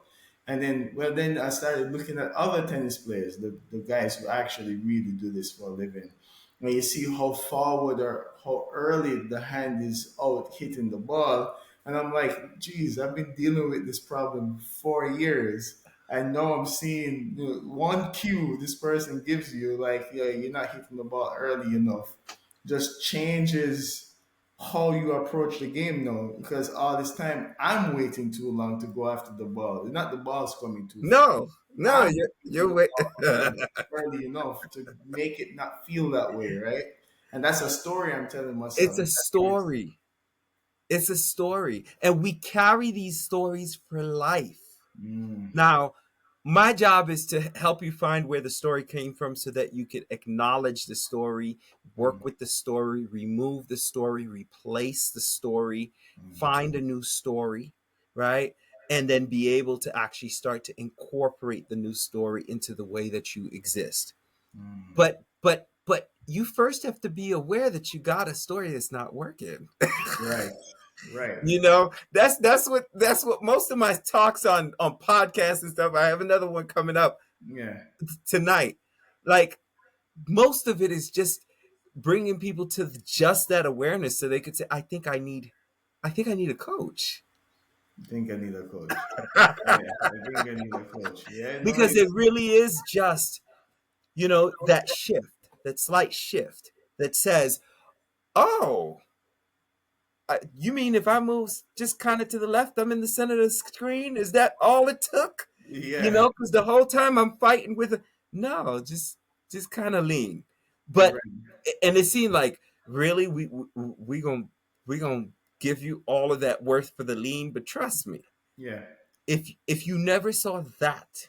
And then, well, then I started looking at other tennis players, the guys who actually really do this for a living. When you see how forward or how early the hand is out hitting the ball, and I'm like, geez, I've been dealing with this problem for years. And now I'm seeing one cue this person gives you, like, yeah, you're not hitting the ball early enough, just changes how you approach the game now, because all this time I'm waiting too long to go after the ball. It's not the ball's coming too fast. No. No. I'm waiting for You're the wait. ball to come early enough to make it not feel that way, right? And that's a story I'm telling It's myself. a story. It's a story, and we carry these stories for life. Mm, Now, my job is to help you find where the story came from so that you can acknowledge the story, work mm, with the story, remove the story, replace the story, mm, find a new story, right? And then be able to actually start to incorporate the new story into the way that you exist. mm. But you first have to be aware that you got a story that's not working. Right, right. That's what most of my talks on podcasts and stuff. I have another one coming up Yeah, tonight. Like most of it is just bringing people to just that awareness so they could say, I think I need a coach. I think I need a coach. Yeah, I think I need a coach. Yeah, no, Because it really is just, that shift, that slight shift that says, oh, you mean if I move just kind of to the left, I'm in the center of the screen? Is that all it took? yeah, Because the whole time I'm fighting with no, just kind of lean. But right. and it seemed like really we gonna give you all of that worth for the lean. But trust me, Yeah, if you never saw that,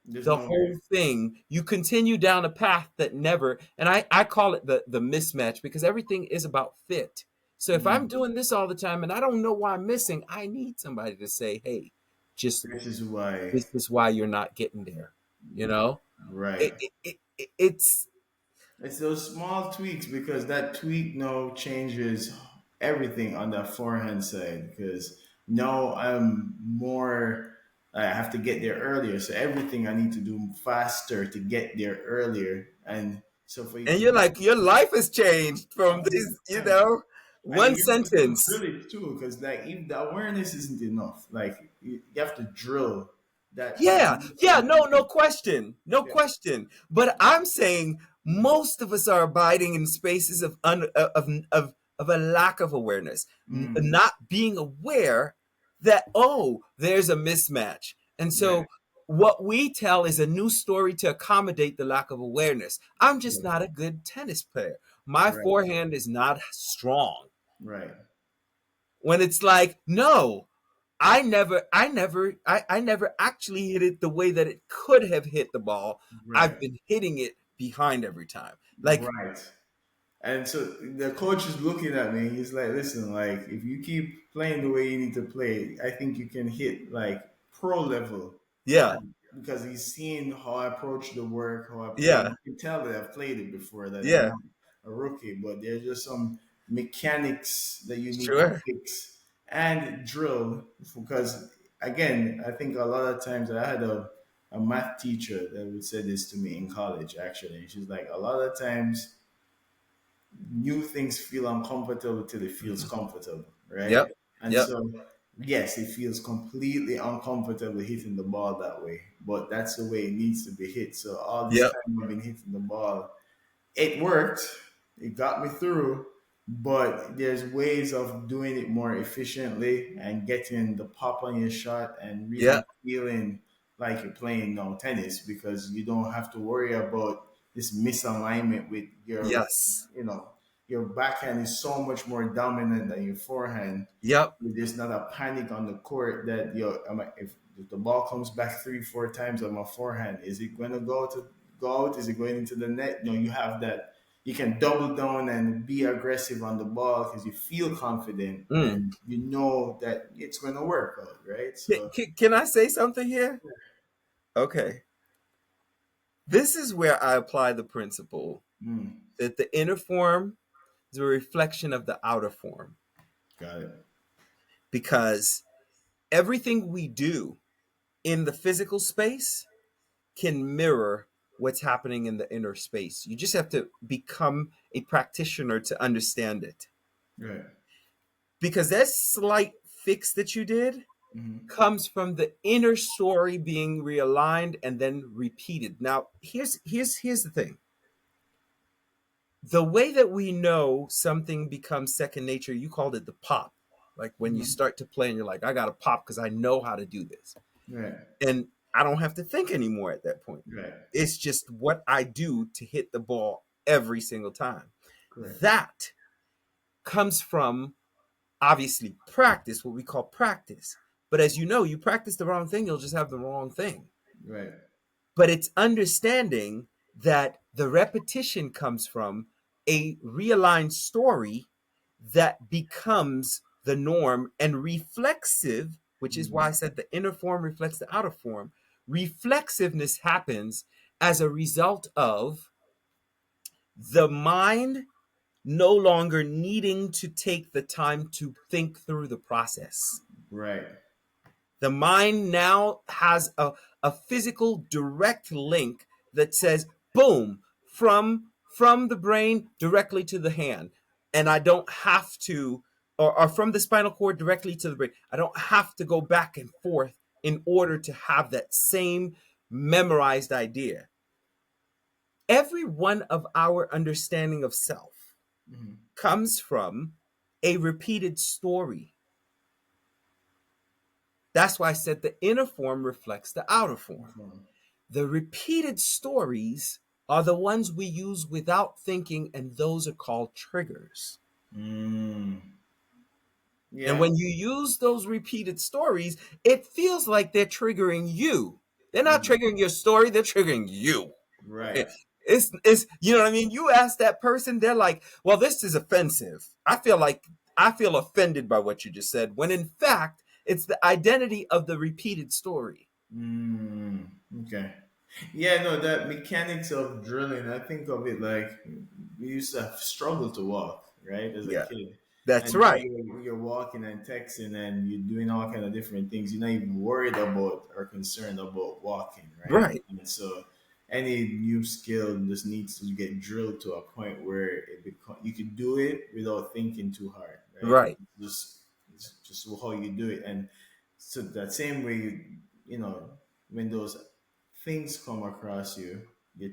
there's the no way. whole thing, you continue down a path that never, and I call it the mismatch, because everything is about fit. So if I'm Mm. doing this all the time and I don't know why I'm missing, I need somebody to say, hey, just This is why. this is why you're not getting there. you know Right. it's It's those small tweaks, because that tweak now changes everything on that forehand side. Because now I'm more, I have to get there earlier. So everything I need to do faster to get there earlier. And so for you and to you're do like, your life has changed from this, 100%. And then one you have to sentence. drill it too, because like if the awareness isn't enough, like you have to drill that Yeah, technique yeah, and no question, no yeah, question. But I'm saying, Most of us are abiding in spaces of of a lack of awareness, Mm, not being aware that, oh, there's a mismatch. And right, so what we tell is a new story to accommodate the lack of awareness. I'm just right, not a good tennis player. My right, forehand is not strong. right, When it's like, no, I never actually hit it the way that it could have hit the ball. right, I've been hitting it behind every time. Like, right. And so the coach is looking at me. He's like, "Listen, like if you keep playing the way you need to play, I think you can hit like pro level." yeah, Like because he's seen how I approach the work, how I play. yeah, You can tell that I've played it before. That I'm yeah, not a rookie, but there's just some mechanics that you need to sure. fix and drill. Because again, I think a lot of times I had a math teacher that would say this to me in college. Actually, she's like, a lot of times new things feel uncomfortable till it feels comfortable, right? Yep, And yep, so, yes, it feels completely uncomfortable hitting the ball that way, but that's the way it needs to be hit. So, all this yep, time I've been hitting the ball, it worked. It got me through, but there's ways of doing it more efficiently and getting the pop on your shot and really yep, feeling like you're playing no tennis because you don't have to worry about this misalignment with your, yes, you know, your backhand is so much more dominant than your forehand. yep, There's not a panic on the court that if the ball comes back 3 4 times on my forehand, is it going to go out? Is it going into the net? You have that. You can double down and be aggressive on the ball because you feel confident mm. and you know that it's going to work out, right? So, Can I say something here? Okay. This is where I apply the principle mm, that the inner form is a reflection of the outer form, got it. because everything we do in the physical space can mirror what's happening in the inner space. You just have to become a practitioner to understand it. Right. Because that slight fix that you did Hmm. comes from the inner story being realigned and then repeated. Now, here's the thing. The way that we know something becomes second nature, you called it the pop. Like when you Hmm. start to play and you're like, I got to pop because I know how to do this. Right. And I don't have to think anymore at that point. Right. It's just what I do to hit the ball every single time. Correct. That comes from obviously practice, what we call practice. But as you know, you practice the wrong thing, you'll just have the wrong thing. Right. But it's understanding that the repetition comes from a realigned story that becomes the norm, and reflexive, which is why I Hmm. said the inner form reflects the outer form. Reflexiveness happens as a result of the mind no longer needing to take the time to think through the process. Right. The mind now has a physical direct link that says, boom, from the brain directly to the hand. And I don't have to, or from the spinal cord directly to the brain. I don't have to go back and forth in order to have that same memorized idea. Every one of our understanding of self Hmm. comes from a repeated story. That's why I said the inner form reflects the outer form. The repeated stories are the ones we use without thinking, and those are called triggers. Mm. And Yeah. when you use those repeated stories, it feels like they're triggering you. They're not Mm. triggering your story, they're triggering you. Right. It's you know what I mean? You ask that person, they're like, well, this is offensive. I feel offended by what you just said, when in fact, it's the identity of the repeated story. Mm. Okay. Yeah, no, that mechanics of drilling, I think of it like we used to struggle to walk, right, as a Yeah, kid. that's And now right. you're walking and texting and you're doing all kind of different things. You're not even worried about or concerned about walking, right? Right. And so any new skill just needs to get drilled to a point where you can do it without thinking too hard, right? Right. It's just how you do it. And so that same way, when those things come across your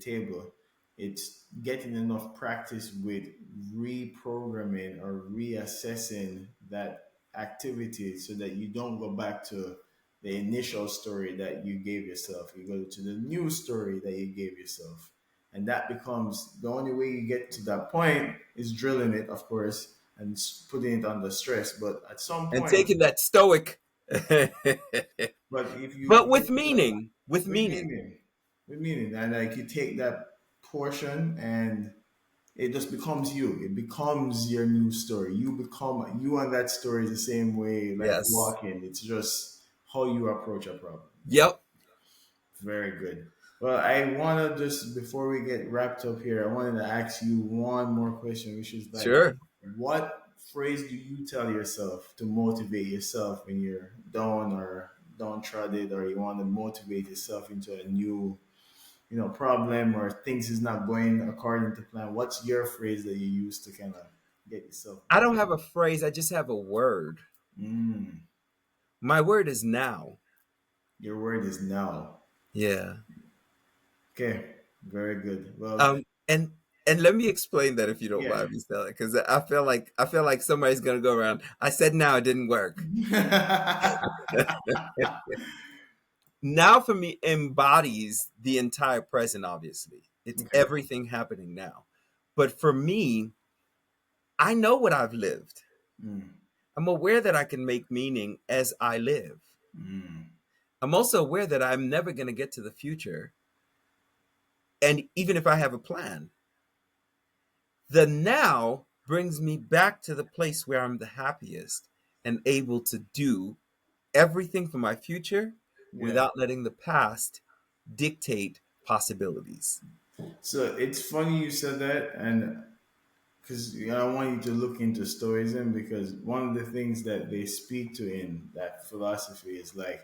table, it's getting enough practice with reprogramming or reassessing that activity so that you don't go back to the initial story that you gave yourself. You go to the new story that you gave yourself. And that becomes the only way you get to that point is drilling it, of course, and putting it under stress. But at some And point, taking that stoic, but if you but get with to that meaning, with with meaning. meaning, with meaning, and like you take that portion and it just becomes you. It becomes your new story. You become you and that story is the same way, like Yes. walking. It's just how you approach a problem. Yep. Very good. Well, I want to just before we get wrapped up here, I wanted to ask you one more question, which is like, Sure. what phrase do you tell yourself to motivate yourself when you're down or downtrodden, or you want to motivate yourself into a new, problem, or things is not going according to plan? What's your phrase that you use to kind of get yourself I back? don't have a phrase, I just have a word. Mm, My word is now. your word is now. Yeah. Okay, very good. Well, And let me explain that if you don't yeah. mind me, Stella, because I feel like somebody's gonna go around. I said now, it didn't work. Now for me embodies the entire present, obviously. It's Okay. everything happening now. But for me, I know what I've lived. Mm, I'm aware that I can make meaning as I live. mm. I'm also aware that I'm never going to get to the future. And even if I have a plan, the now brings me back to the place where I'm the happiest and able to do everything for my future Yeah. without letting the past dictate possibilities. So it's funny you said that, and because I want you to look into Stoicism, because one of the things that they speak to in that philosophy is like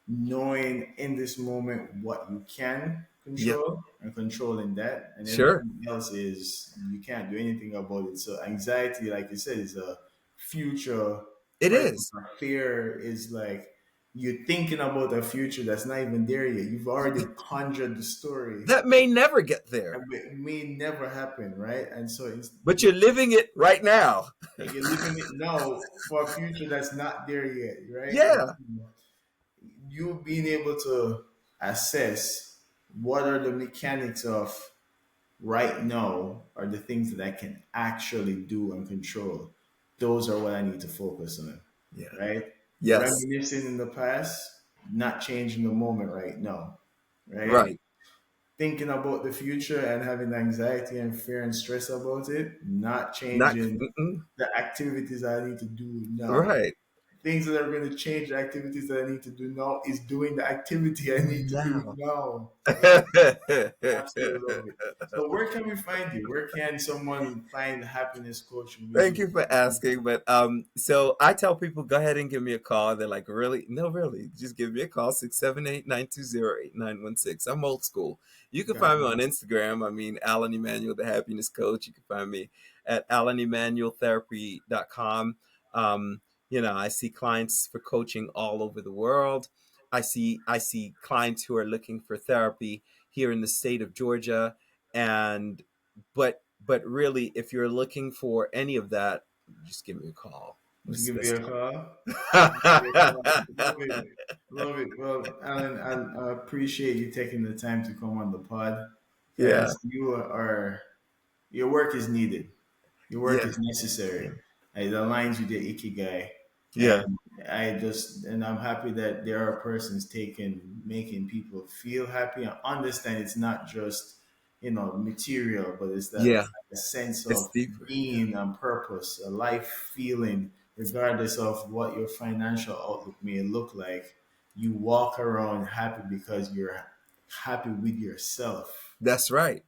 knowing in this moment what you can Yep. control and controlling that, and Sure. everything else is you can't do anything about it. So anxiety, like you said, is a future It present. is. Fear is like you're thinking about a future that's not even there yet. You've already conjured the story That may never get there, and it may never happen, right? And so but you're living it right now. you're living it now for a future that's not there yet, right? And Yeah. you being able to assess what are the mechanics of right now are the things that I can actually do and control. Those are what I need to focus on, Yeah. right? Yes. Reminiscing in the past, not changing the moment right now, right? Right. Thinking about the future and having anxiety and fear and stress about it, not Not changing mm-mm. the activities I need to do now. Right Things that are going to change the activities that I need to do now is doing the activity I need to do now. now. Right? Absolutely love it. So where can we find you? Where can someone find happiness coaching with Thank you? you for asking, but so I tell people go ahead and give me a call. They're like, really? No, really, just give me a call 678-920-8916. I'm old school. You can Got find it. me on Instagram. I mean, Alain Emmanuel, the happiness coach. You can find me at AlainEmmanuelTherapy.com. I see clients for coaching all over the world. I see clients who are looking for therapy here in the state of Georgia, and but really, if you're looking for any of that, just give me a call. To Let's give let's you a talk. call. Love it. Love it. Well, Alan, I appreciate you taking the time to come on the pod Yeah, because your work is needed. Your work yeah, is necessary. It aligns with your Ikigai. yeah, And I'm happy that there are persons making people feel happy and understand it's not just, material, but it's that yeah. like a sense It's of deeper. Yeah, being and purpose, a life feeling, regardless of what your financial outlook may look like. You walk around happy because you're happy with yourself, that's right.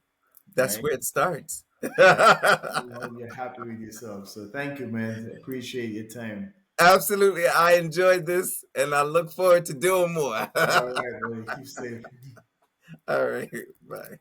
That's right? where it starts. You're happy with yourself. So thank you, man. Appreciate your time. Absolutely, I enjoyed this, and I look forward to doing more. All right, buddy. Keep safe. All right, bye.